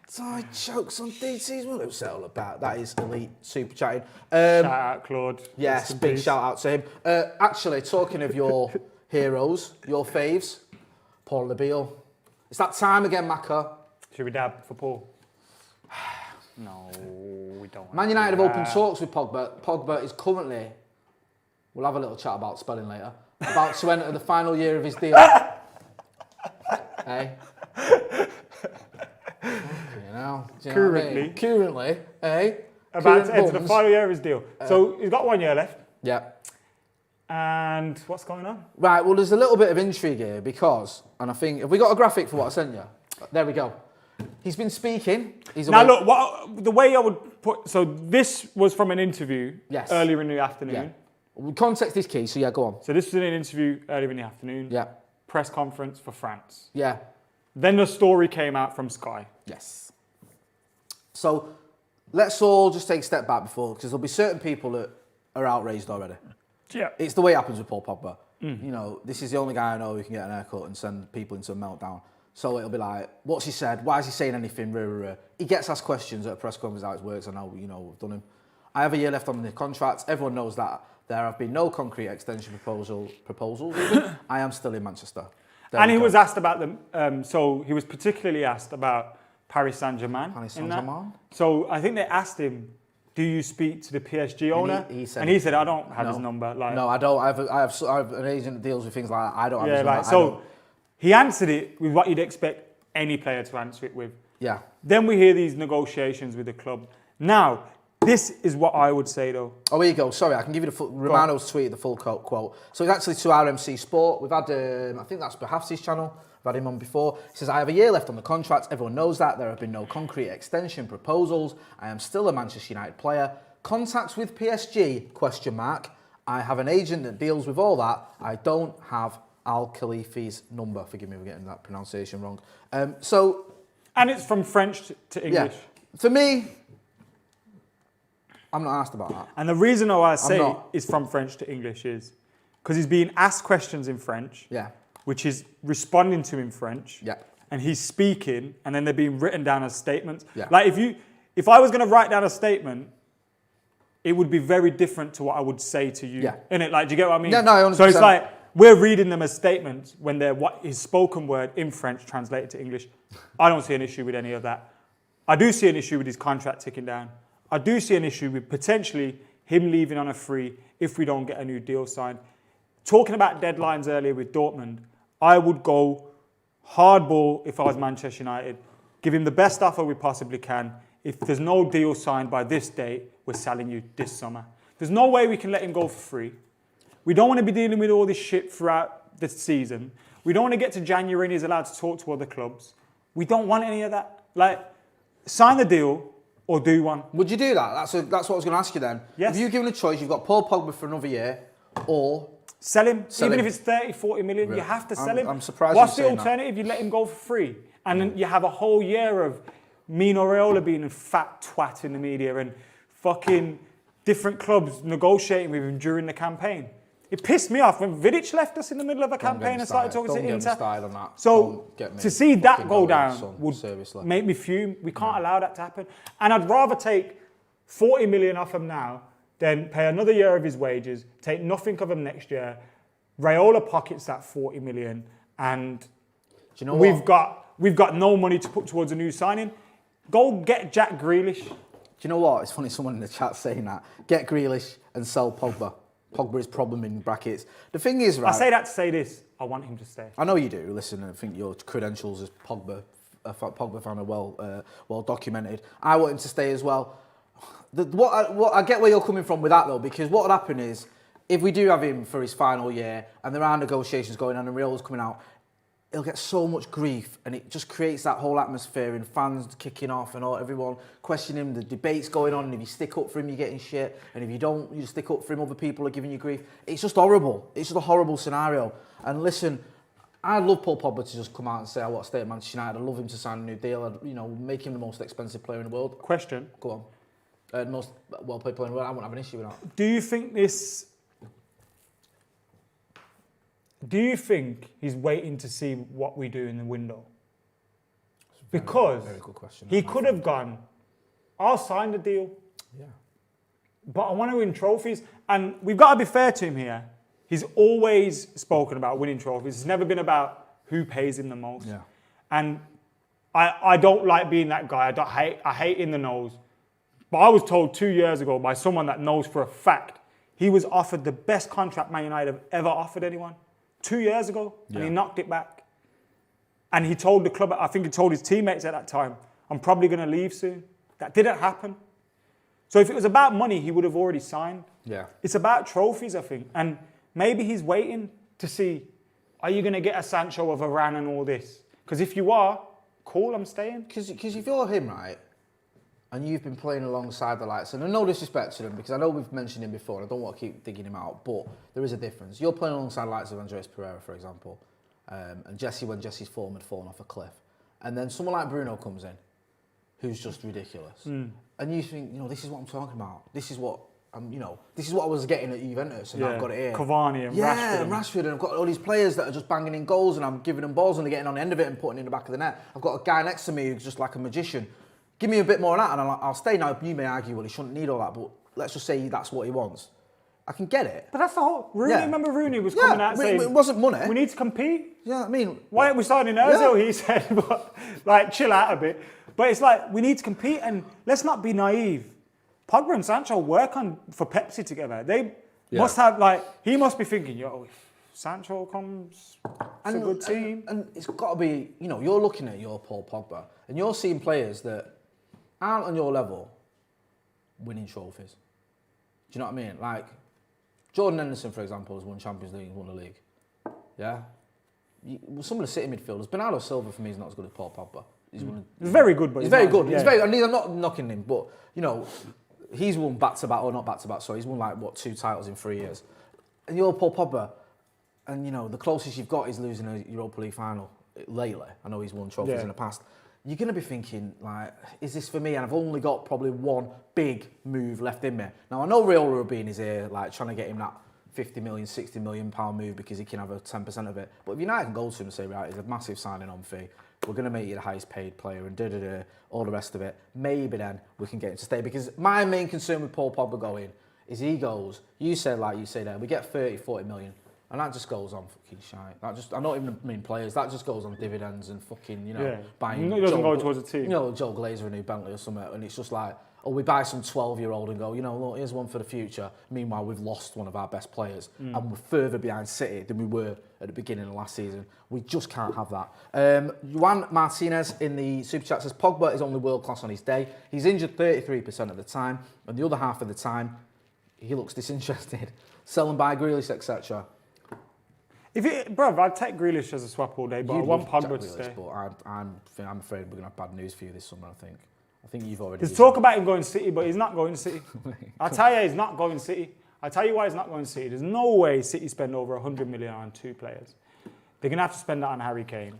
So I jokes on DC's what it was all about. That is elite super chatting. Shout out, Claude. Yes, big shout out to him. Actually, talking of your heroes, your faves, Paul Ince. It's that time again, Macca. Should we dab for Paul? No, we don't. Man United have opened talks with Pogba. Pogba is currently, we'll have a little chat about spelling later, about to enter the final year of his deal. Hey? Currently, eh? About to enter the final year of his deal. So he's got 1 year left. Yeah. And what's going on? Right, well, there's a little bit of intrigue here because, and I think, have we got a graphic for what I sent you? There we go. He's been speaking. Now look, the way I would put, so this was from an interview earlier in the afternoon. Yeah. Context is key, so yeah, go on. So this was an interview earlier in the afternoon. Yeah. Press conference for France. Yeah. Then the story came out from Sky. Yes. So let's all just take a step back before, because there'll be certain people that are outraged already. Yeah. It's the way it happens with Paul Pogba. You know, this is the only guy I know who can get an haircut and send people into a meltdown. So it'll be like, what's he said? Why is he saying anything? He gets asked questions at a press conference how it works. I know, you know, we've done him. I have a year left on the contract. Everyone knows that. There have been no concrete extension proposals. I am still in Manchester. And he was asked about them. So he was particularly asked about Paris Saint-Germain. Paris Saint-Germain. So I think they asked him, do you speak to the PSG owner? He said, and he said, I don't have his number. Like, no, I don't. I have an agent that deals with things like that. I don't have his number. So he answered it with what you'd expect any player to answer it with. Yeah. Then we hear these negotiations with the club. Now, this is what I would say though. Oh, here you go. Sorry, I can give you the full, Romano's tweet, the full quote. So it's actually to RMC Sport. We've had, I think that's Behafsi's channel. We've had him on before. He says, I have a year left on the contract. Everyone knows that. There have been no concrete extension proposals. I am still a Manchester United player. Contacts with PSG, question mark. I have an agent that deals with all that. I don't have Al Khalifi's number. Forgive me for getting that pronunciation wrong. And it's from French to English. Yeah. For me, I'm not asked about that. And the reason why I say it's from French to English is because he's being asked questions in French, which is responding to in French, and he's speaking, and then they're being written down as statements. Yeah. Like if I was going to write down a statement, it would be very different to what I would say to you. Yeah. Innit? Like, do you get what I mean? Yeah, no, 100%. So it's like we're reading them as statements when they're what is spoken word in French translated to English. I don't see an issue with any of that. I do see an issue with his contract ticking down. I do see an issue with potentially him leaving on a free if we don't get a new deal signed. Talking about deadlines earlier with Dortmund, I would go hardball if I was Manchester United. Give him the best offer we possibly can. If there's no deal signed by this date, we're selling you this summer. There's no way we can let him go for free. We don't want to be dealing with all this shit throughout the season. We don't want to get to January and he's allowed to talk to other clubs. We don't want any of that. Like, sign the deal or do one. Would you do that? That's what I was going to ask you then. Yes. If you're given a choice, you've got Paul Pogba for another year or... Sell him. Even if it's 30, 40 million, really? You have to sell him. I'm surprised. What's the alternative? You let him go for free. And then you have a whole year of Mino Raiola being a fat twat in the media and fucking different clubs negotiating with him during the campaign. It pissed me off when Vidic left us in the middle of a campaign and started talking to Inter. So to see that go down would make me fume. We can't allow that to happen. And I'd rather take 40 million off him now than pay another year of his wages, take nothing of him next year. Raiola pockets that 40 million and do you know we've got no money to put towards a new signing. Go get Jack Grealish. Do you know what? It's funny someone in the chat saying that. Get Grealish and sell Pogba. Pogba is problem in brackets. The thing is, right... I say that to say this. I want him to stay. I know you do. Listen, I think your credentials as Pogba fan are well documented. I want him to stay as well. I get where you're coming from with that, though, because what would happen is, if we do have him for his final year, and there are negotiations going on and Raiola coming out, he'll get so much grief, and it just creates that whole atmosphere and fans kicking off and everyone questioning him, the debates going on, and if you stick up for him, you're getting shit, and if you don't, you stick up for him, other people are giving you grief. It's just horrible. It's just a horrible scenario. And listen, I'd love Paul Pogba to just come out and say, I want to stay at Manchester United. I'd love him to sign a new deal. I'd, make him the most expensive player in the world. Question. Go on. Most well-paid player in the world. I wouldn't have an issue with that. Do you think this Do you think he's waiting to see what we do in the window? Because very good question. He could have gone, I'll sign the deal, Yeah. but I want to win trophies. And we've got to be fair to him here. He's always spoken about winning trophies. It's never been about who pays him the most. Yeah. And I don't like being that guy. I hate in the nose. But I was told 2 years ago by someone that knows for a fact he was offered the best contract Man United have ever offered anyone 2 years ago, and he knocked it back. And he told the club, I think he told his teammates at that time, I'm probably going to leave soon. That didn't happen. So if it was about money, he would have already signed. Yeah. It's about trophies, I think. And maybe he's waiting to see, are you going to get a Sancho, a Varane and all this? Because if you are, cool, I'm staying. Because if you're him, right, and you've been playing alongside the likes, and no disrespect to them, because I know we've mentioned him before, and I don't want to keep digging him out, but there is a difference. You're playing alongside the likes of Andreas Pereira, for example, and Jesse, when Jesse's form had fallen off a cliff. And then someone like Bruno comes in, who's just ridiculous. And you think, this is what I'm talking about. This is what this is what I was getting at Juventus, and I've got it here. Cavani and Rashford. Yeah, and Rashford, and I've got all these players that are just banging in goals, and I'm giving them balls, and they're getting on the end of it and putting it in the back of the net. I've got a guy next to me who's just like a magician. Give me a bit more of that, and I'll stay. Now, you may argue, well, he shouldn't need all that, but let's just say that's what he wants. I can get it. But that's the whole... Remember Rooney was coming out saying... it wasn't money. We need to compete. Yeah, I mean... Why aren't we signing Ozil, he said. But, like, chill out a bit. But it's like, we need to compete, and let's not be naive. Pogba and Sancho work for Pepsi together. They must have, he must be thinking, if Sancho comes, it's a good team. And it's got to be, you're looking at your Paul Pogba, and you're seeing players that aren't on your level winning trophies. Do you know what I mean? Like, Jordan Henderson, for example, has won Champions League and won the league. Yeah? Some of the City midfielders, Bernardo Silva for me is not as good as Paul Pogba. He's very good, but he's very good. Yeah. I'm not knocking him, but, he's won back-to-back, or not back-to-back, sorry, he's won 2 titles in 3 years. And you're Paul Pogba, and the closest you've got is losing a Europa League final lately. I know he's won trophies in the past. You're going to be thinking, is this for me? And I've only got probably one big move left in me. Now, I know Real Rubin is here, trying to get him that 50 million, 60 million pound move because he can have a 10% of it. But if United can go to him and say, right, it's a massive signing on fee, we're going to make you the highest paid player and all the rest of it, maybe then we can get him to stay. Because my main concern with Paul Pogba going is he goes, you said there, we get 30, 40 million. And that just goes on fucking shite. I don't even mean players. That just goes on dividends and fucking, buying. It doesn't go towards a team. Joe Glazer a new Bentley or something, and it's just like, we buy some 12-year-old and go, look, here's one for the future. Meanwhile, we've lost one of our best players, and we're further behind City than we were at the beginning of last season. We just can't have that. Juan Martinez in the super chat says Pogba is only world class on his day. He's injured 33% of the time, and the other half of the time, he looks disinterested. Sell and buy Grealish, etc. I'd take Grealish as a swap all day, but I want Pogba to stay. But I'm afraid we're going to have bad news for you this summer, I think you've already... There's talk about him going to City, but he's not going to City. I'll tell you, he's not going to City. I'll tell you why he's not going to City. There's no way City spend over 100 million on 2 players. They're going to have to spend that on Harry Kane.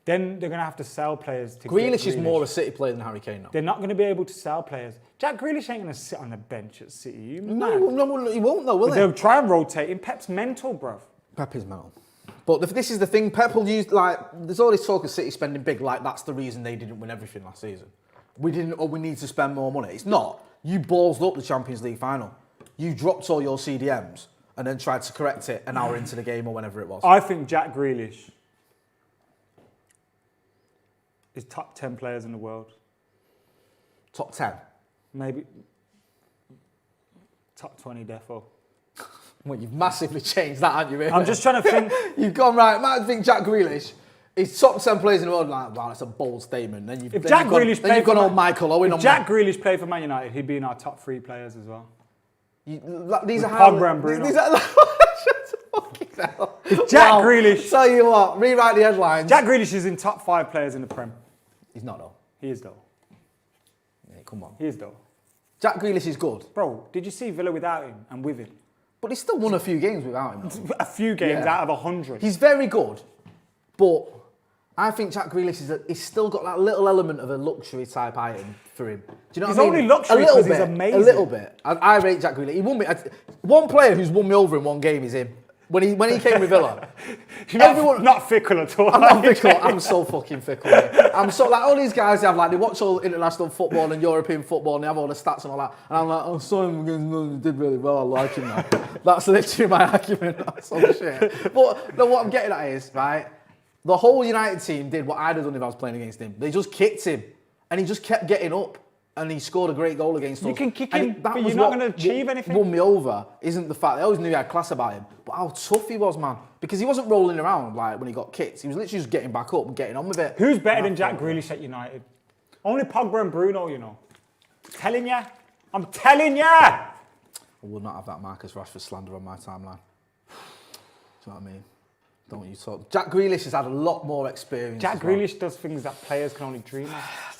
Then they're going to have to sell players to Grealish is more a City player than Harry Kane now. They're not going to be able to sell players. Jack Grealish ain't going to sit on the bench at City. No, he won't though, will he? They'll try and rotate him. Pep's mental, bruv. Pep is mental. But this is the thing, Pep will use, there's all this talk of City spending big, that's the reason they didn't win everything last season. We need to spend more money. It's not. You ballsed up the Champions League final. You dropped all your CDMs and then tried to correct it an hour into the game or whenever it was. I think Jack Grealish is top 10 players in the world. Top 10? Maybe top 20 defo. Well, you've massively changed that, haven't you? Really? I'm just trying to think. You've gone right. I think Jack Grealish is top 10 players in the world. Wow, that's a bold statement. Then you've gone all Michael Owen on. If Jack Grealish played for Man United, he'd be in our top 3 players as well. These are Pogba and Bruno. If Jack Grealish. Tell you what, rewrite the headlines. Jack Grealish is in top 5 players in the Prem. He's not though. He is though. Yeah, come on. He is though. Jack Grealish is good. Bro, did you see Villa without him and with him? But he's still won a few games without him. A few games out of 100. He's very good, but I think Jack Grealish he's still got that little element of a luxury type item for him. Do you know what I mean? He's only luxury because he's amazing. A little bit. I rate Jack Grealish. He won me. One player who's won me over in one game is him. When he came with Villa. You're not fickle at all. I'm not fickle. I'm so fucking fickle. Mate. I'm so like all these guys have like they watch all international football and European football and they have all the stats and all that. And I'm like, oh, sorry, he did really well. I like him now. That's literally my argument. That's all shit. But no, what I'm getting at is right. The whole United team did what I'd have done if I was playing against him. They just kicked him, and he just kept getting up. And he scored a great goal against us. You can kick and him, but you're not going to achieve anything. What won me over isn't the fact, I always knew he had class about him, but how tough he was, man. Because he wasn't rolling around like when he got kicked. He was literally just getting back up and getting on with it. Who's better than Jack Grealish at United? Only Pogba and Bruno, you know. I'm telling ya! I will not have that Marcus Rashford slander on my timeline. Do you know what I mean? Don't you talk. Jack Grealish has had a lot more experience. Jack Grealish does things that players can only dream of.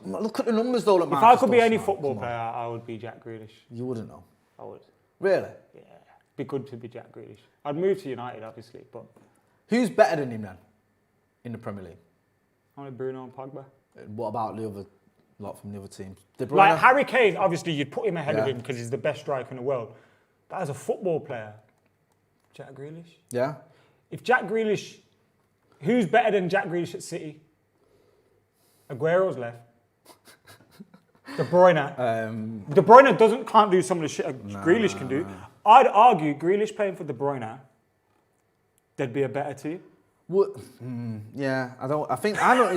Look at the numbers though. If I could be any football player, I would be Jack Grealish. You wouldn't know. I would. Really? Yeah. Be good to be Jack Grealish. I'd move to United, obviously, but... Who's better than him then? In the Premier League? Only Bruno and Pogba. What about the other lot from the other teams? Like Harry Kane, obviously you'd put him ahead of him because he's the best striker in the world. But as a football player, Jack Grealish. Yeah? If Jack Grealish... Who's better than Jack Grealish at City? Aguero's left. De Bruyne. De Bruyne can't do some of the shit Grealish can do. No. I'd argue Grealish playing for De Bruyne, there'd be a better team. What? Yeah, I don't.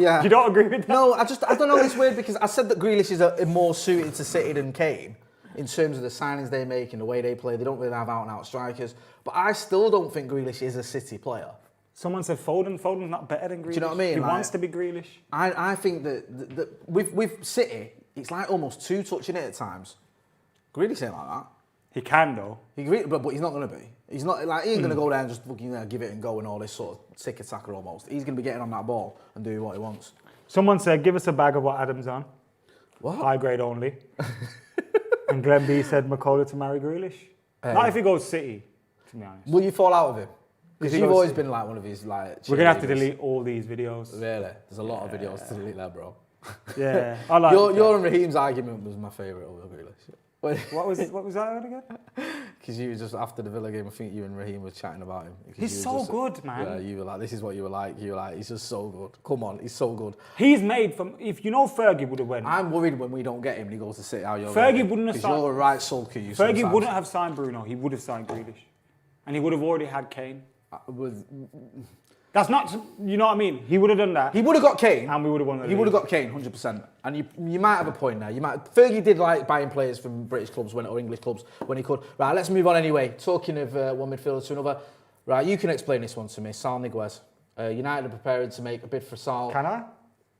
Yeah. You don't agree with that? No, I don't know. It's weird because I said that Grealish is more suited to City than Kane in terms of the signings they make and the way they play. They don't really have out-and-out strikers. But I still don't think Grealish is a City player. Someone said Foden. Foden's not better than Grealish. Do you know what I mean? He wants to be Grealish. I think that with City, it's like almost two touching it at times. Grealish ain't like that. He can though. But he's not going to be. He's not like he ain't going to go there and just fucking give it and go and all this sort of tick attacker almost. He's going to be getting on that ball and doing what he wants. Someone said, give us a bag of what Adam's on. What? High grade only. And Glenn B said McCullough to marry Grealish. Not if he goes City, to be honest. Will you fall out with him? Because you've always been like one of his like. We're gonna have to delete all these videos. Really? There's a lot of videos to delete there, bro. Yeah, I like your and Raheem's argument was my favourite over Grealish. What was that again? Because you were just after the Villa game, I think you and Raheem were chatting about him. He's so good, man. Yeah, you were like, this is what you were like. You were like, he's just so good. Come on, he's so good. He's made from. If you know Fergie would have went. I'm worried when we don't get him and he goes to sit out. Fergie wouldn't have signed. You're a right sulker. You. Fergie wouldn't have signed Bruno. He would have signed Grealish, and he would have already had Kane. That's not, you know what I mean? He would have done that. He would have got Kane. And we would have won the league. He would have got Kane, 100%. And you might have a point there. Fergie did like buying players from British clubs or English clubs when he could. Right, let's move on anyway. Talking of one midfielder to another. Right, you can explain this one to me. Saul Niguez. United are preparing to make a bid for Saul. Can I?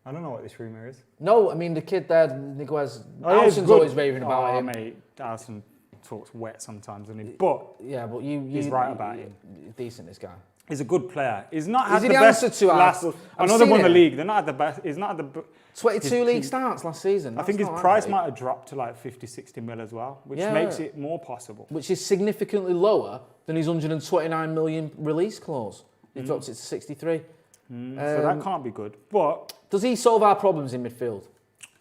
I don't know what this rumour is. No, I mean the kid there, Niguez. Alisson's always raving about him. Mate, Alisson talks wet sometimes, doesn't he? But yeah, but he's right about him. Decent, this guy. He's a good player. He's not had the best. Answer to last. I know they won the league. They're not at the best. He's not at the 22 league starts last season. I think his price might have dropped to like 50, 60 mil as well, which makes it more possible. Which is significantly lower than his 129 million release clause. He dropped it to 63. So that can't be good. But does he solve our problems in midfield?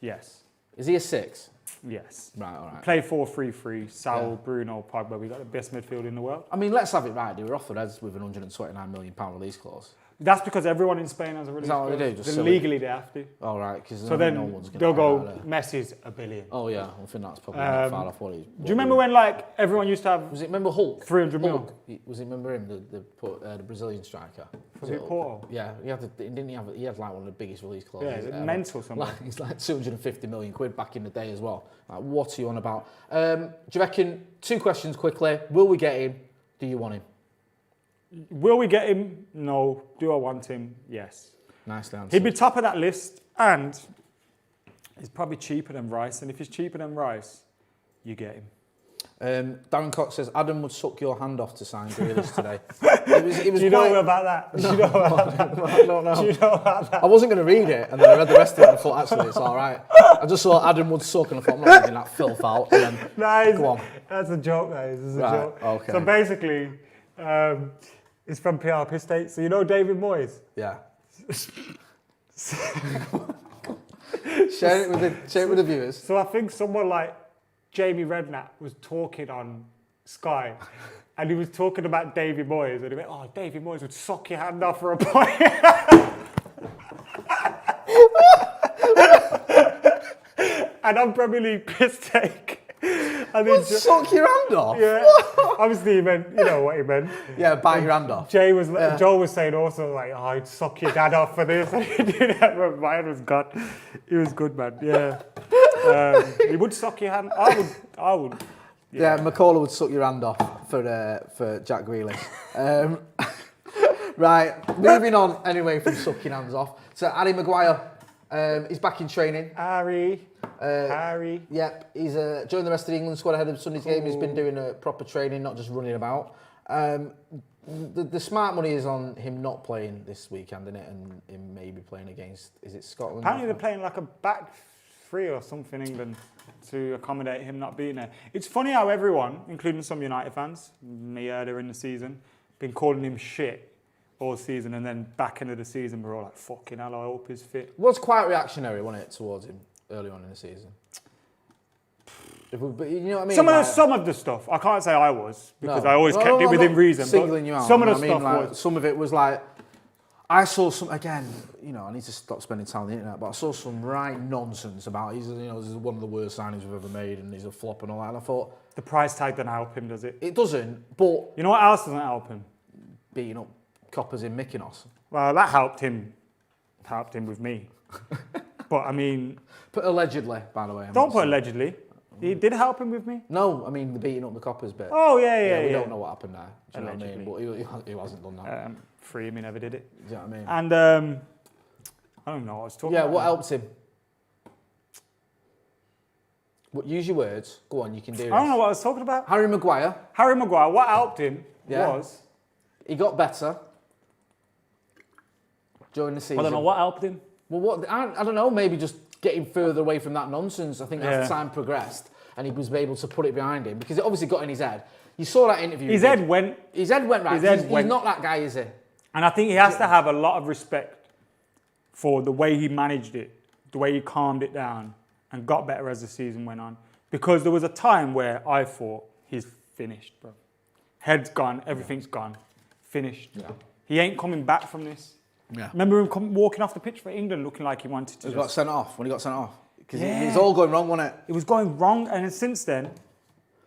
Yes. Is he a 6? Yes. Right, all right. Play 4-3-3, Saul, Bruno, Pogba. We got the best midfield in the world. I mean, let's have it right. They were offered us with an £129 million release clause. That's because everyone in Spain has a release clause. Is that what they do? Legally, they have to. All right. So then no one's they'll go, Messi's $1 billion. Oh, yeah. I think that's probably not far off what he... Do you remember when, like, everyone used to have... remember Hulk? 300 mil. Remember him, the Brazilian striker? Was it Porto? Yeah. He had like one of the biggest release clauses. Yeah, mental something. He's like 250 million quid back in the day as well. Like, what are you on about? Do you reckon, 2 questions quickly. Will we get him? Do you want him? Will we get him? No. Do I want him? Yes. Nicely answered. He'd be top of that list, and he's probably cheaper than Rice. And if he's cheaper than Rice, you get him. Darren Cox says, Adam would suck your hand off to sign Grealish today. It was Do you know about that? Do you know about that? I don't know. Do you know about that? I wasn't going to read it, and then I read the rest of it and I thought, actually, it's all right. I just saw Adam would suck, and I thought, I'm not reading that filth out. And then, go on. That's a joke, guys. It's a joke. Okay. So basically, it's from PRP Estate. So you know David Moyes? Yeah. Share it with the viewers. So I think someone like Jamie Redknapp was talking on Sky, and he was talking about Davy Moyes, and he went, "Oh, Davy Moyes would sock your hand off for a point." And on Premier League piss take. And then Suck your hand off? Yeah. Obviously he meant, you know what he meant. Yeah, bite your hand off. Joe was saying also like, "Oh, I'd suck your dad off for this." And he did that, but mine was God. He was good, man. Yeah. He would suck your hand. I would. Yeah, McCullough would suck your hand off for Jack Grealish. Right, moving on anyway from sucking hands off. So Harry Maguire, he's back in training. Harry. Yep, he's joined the rest of the England squad ahead of Sunday's game. He's been doing proper training, not just running about. The smart money is on him not playing this weekend, isn't it? And him maybe playing against, is it Scotland? Apparently they're playing like a back three or something, England, to accommodate him not being there. It's funny how everyone, including some United fans, me earlier in the season, been calling him shit all season, and then back into the season we're all like, fucking hell, I hope he's fit. Was quite reactionary, wasn't it, towards him early on in the season? But you know what I mean? Some of the stuff, I can't say I was, because I always kept it within reason. Singling you out. Some of the stuff was. Some of it was like, I saw some, again, you know, I need to stop spending time on the internet, but I saw some right nonsense about, this is one of the worst signings we've ever made, and he's a flop and all that, and I thought... The price tag doesn't help him, does it? It doesn't, but... You know what else doesn't help him? Beating up coppers in Mykonos. Well, that helped him with me. But I mean... But allegedly, by the way. Don't put allegedly. He did help him with me? No, I mean the beating up the coppers bit. Oh, yeah. We don't know what happened there. Do you know what I mean? But he hasn't done that. Free him, he never did it. Do you know what I mean? And I don't know what I was talking about. Yeah, what helped him? Use your words. Go on, you can do this. I don't know what I was talking about. Harry Maguire, what helped him was... He got better during the season. I don't know what helped him. Well, I don't know, maybe just getting further away from that nonsense. I think as time progressed and he was able to put it behind him, because it obviously got in his head. You saw that interview. His head went right. He's not that guy, is he? And I think he has to have a lot of respect for the way he managed it, the way he calmed it down and got better as the season went on. Because there was a time where I thought, he's finished, bro. Head's gone, everything's gone. Finished. Yeah. He ain't coming back from this. Yeah. Remember him walking off the pitch for England looking like he wanted to. He got sent off when he got sent off. Because it was all going wrong, wasn't it? It was going wrong, and since then,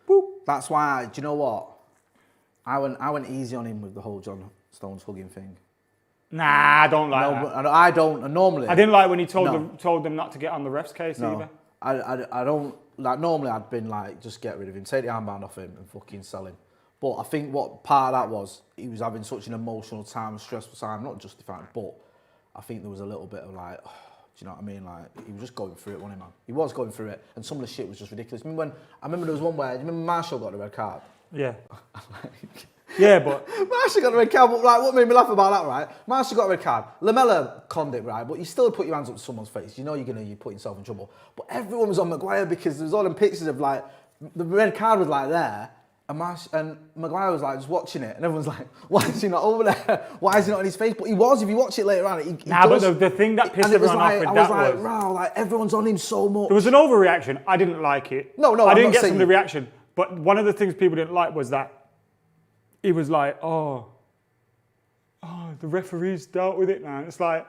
boop. That's why, do you know what? I went easy on him with the whole John Stones hugging thing. Nah, I don't like that. I don't, normally. I didn't like when he told them not to get on the ref's case either. I don't, like, normally I'd been like, just get rid of him, take the armband off him and fucking sell him. But I think what part of that was, he was having such an emotional time, stressful time, not justified, but I think there was a little bit of like, do you know what I mean? Like, he was just going through it, wasn't he, man? He was going through it, and some of the shit was just ridiculous. I remember there was one where, do you remember Marshall got the red card? Yeah. Yeah, but... Marshall got the red card, but like, what made me laugh about that, right? Marshall got a red card. Lamella conned it, right? But you still put your hands up to someone's face. You know you put yourself in trouble. But everyone was on Maguire because there was all them pictures of like, the red card was like there, and Maguire was like just watching it, and everyone's like, why is he not over there? Why is he not in his face? But he was, if you watch it later on. But the thing that pissed everyone off with that was... Wow, like, everyone's on him so much. There was an overreaction. I didn't like it. No, I didn't get some of the reaction. But one of the things people didn't like was that he was like, oh, the referee's dealt with it, man. It's like,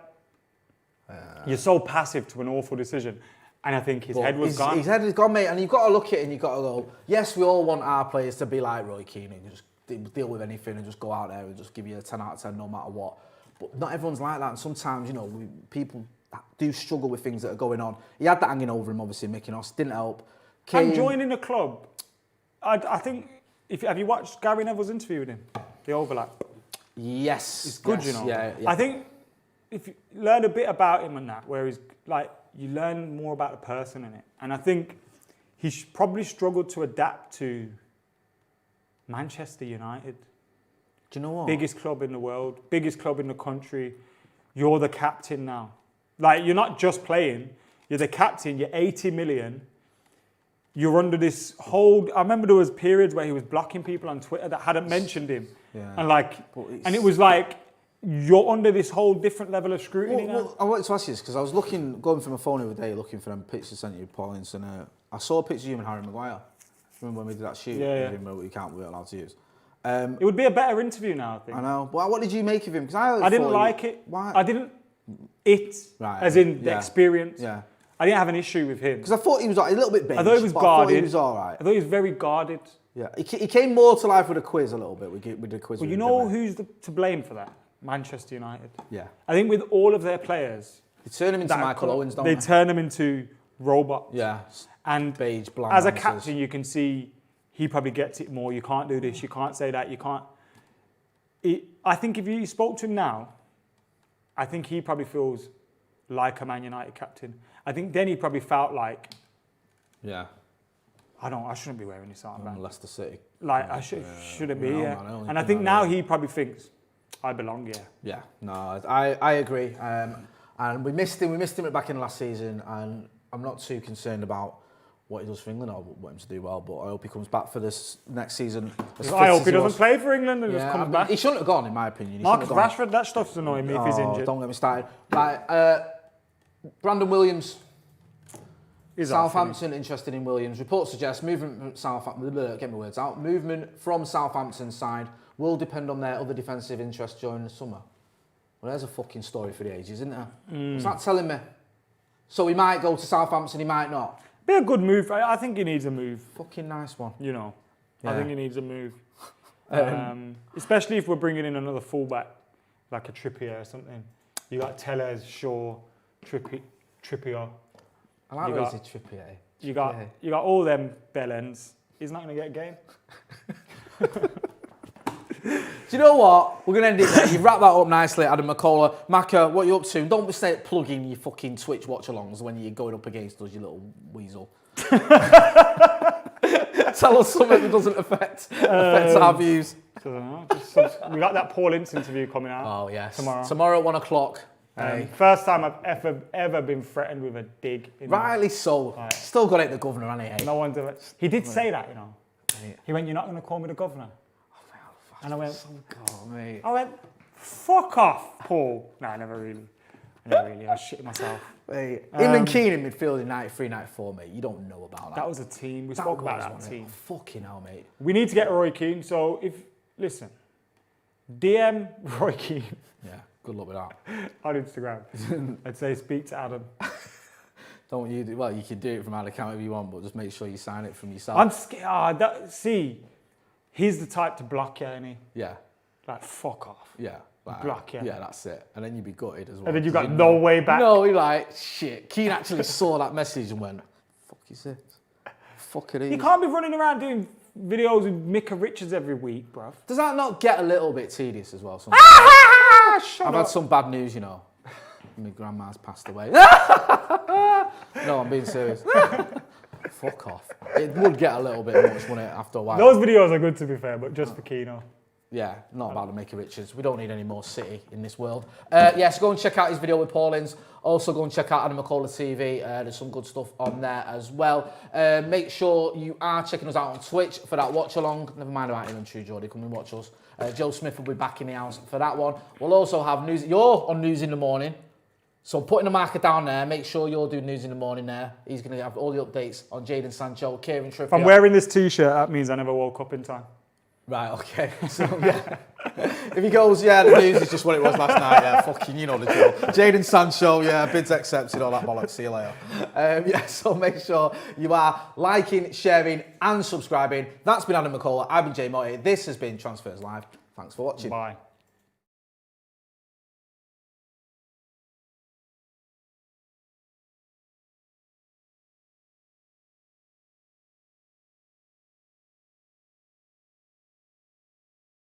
you're so passive to an awful decision. And I think his head was gone. His head is gone, mate. And you've got to look at it and you've got to go, yes, we all want our players to be like Roy Keane and just deal with anything and just go out there and just give you a 10 out of 10 no matter what. But not everyone's like that. And sometimes, you know, people do struggle with things that are going on. He had that hanging over him, obviously, Mykonos. Didn't help. And joining the club, I think, have you watched Gary Neville's interview with him? The overlap. Yes. It's good, you know. Yeah. I think if you learn a bit about him and that, where he's like, you learn more about the person in it. And I think he probably struggled to adapt to Manchester United. Do you know what? Biggest club in the world, biggest club in the country. You're the captain now. Like, you're not just playing, you're the captain, you're 80 million. You're under this whole... I remember there was periods where he was blocking people on Twitter that hadn't mentioned him. Yeah. And it was like, you're under this whole different level of scrutiny now. Well, I wanted to ask you this, because I was going through my phone the other day, looking for them pictures sent you, Paul Ince, and I saw a picture of you and Harry Maguire. Remember when we did that shoot? Yeah. We weren't allowed to use. It would be a better interview now, I think. I know. But what did you make of him? Because I didn't like it. Why? I didn't. As in the experience. Yeah. I didn't have an issue with him. Because I thought he was like, a little bit beige. I thought he was guarded. I thought he was all right. I thought he was very guarded. Yeah. He came more to life with a quiz a little bit. We did a quiz. Well, you know who's to blame for that? Manchester United. Yeah. I think with all of their players, They turn him into Michael Owens, don't they? They turn him into robots. Yeah. And beige, bland as a answers. captain, you can see he probably gets it more. You can't do this. You can't say that. You can't. I think if you spoke to him now, I think he probably feels like a Man United captain. I think then he probably felt like, Yeah. I shouldn't be wearing this armband. Leicester City. Like, I shouldn't be, No, yeah. man, And I think now he probably thinks, I belong here. Yeah, no, I agree. And we missed him back in the last season, and I'm not too concerned about what he does for England. I want him to do well, but I hope he comes back for this next season. I hope he doesn't play for England and just comes back. He shouldn't have gone, in my opinion. Marcus Rashford, that stuff's annoying me if he's injured. Don't get me started. Like, Brandon Williams, Southampton interested in Williams. Reports suggest movement from Southampton's side will depend on their other defensive interests during the summer. Well, there's a fucking story for the ages, isn't there? What's that telling me? So he might go to Southampton, he might not. Be a good move. I think he needs a move. Fucking nice one. You know, Yeah. I think he needs a move. Especially if we're bringing in another fullback, like a Trippier or something. You got Tellez, Shaw, Trippier. I like what he said, Trippier. You got all them bellends. He's not going to get a game. Do you know what? We're going to end it there. You've wrapped that up nicely, Adam McCullough. Macca, what are you up to? Don't be plugging your fucking Twitch watch-alongs when you're going up against us, you little weasel. Tell us something that doesn't affect our views. I don't know. We got that Paul Ince interview coming out. Oh, yes. Tomorrow. Tomorrow at 1 o'clock. First time I've ever been threatened with a dig. Rightly so. Right. Still got it, the governor, hasn't he? No one's ever. He did say that, you know. Mate. He went, "You're not going to call me the governor." And I went, mate. "Fuck off, Paul." No, never really. I was shitting myself. Mate. Him and Keane in midfield in 93, 94, mate. You don't know about that. That was a team. We spoke about that team. Fucking hell, mate. We need to get Roy Keane. So listen, DM Roy Keane. Yeah, good luck with that. On Instagram. I'd say speak to Adam. Don't you do, well, you can do it from our account if you want, but just make sure you sign it from yourself. I'm scared. He's the type to block you, isn't he? Yeah. Like, fuck off. Yeah. Like, block you. Yeah, that's it. And then you'd be gutted as well. And then you got no way back. No, you're like, shit. Keane actually saw that message and went, fuck is this? Fuck it is. You can't be running around doing videos with Micah Richards every week, bruv. Does that not get a little bit tedious as well? I've had some bad news, you know. My grandma's passed away. No, I'm being serious. Fuck off. It would get a little bit much, wouldn't it, after a while? Those videos are good, to be fair, but just for Keno. Yeah, not about the Mickey Richards. We don't need any more City in this world. Yes, go and check out his video with Paul Ince. Also, go and check out Adam McCullough TV. There's some good stuff on there as well. Make sure you are checking us out on Twitch for that watch-along. Never mind about him and True Geordie. Come and watch us. Joe Smith will be back in the house for that one. We'll also have news. You're on News in the Morning. So putting a marker down there, make sure you're doing News in the Morning there. He's going to have all the updates on Jadon Sancho, Kieran Trippier. If I'm wearing this T-shirt, that means I never woke up in time. Right, okay. So, yeah. If he goes, yeah, the news is just what it was last night. Yeah, fucking, you know the drill. Jadon Sancho, yeah, bids accepted, all that bollocks. See you later. Yeah, so make sure you are liking, sharing and subscribing. That's been Adam McCullough. I've been Jay Motti. This has been Transfers Live. Thanks for watching. Bye.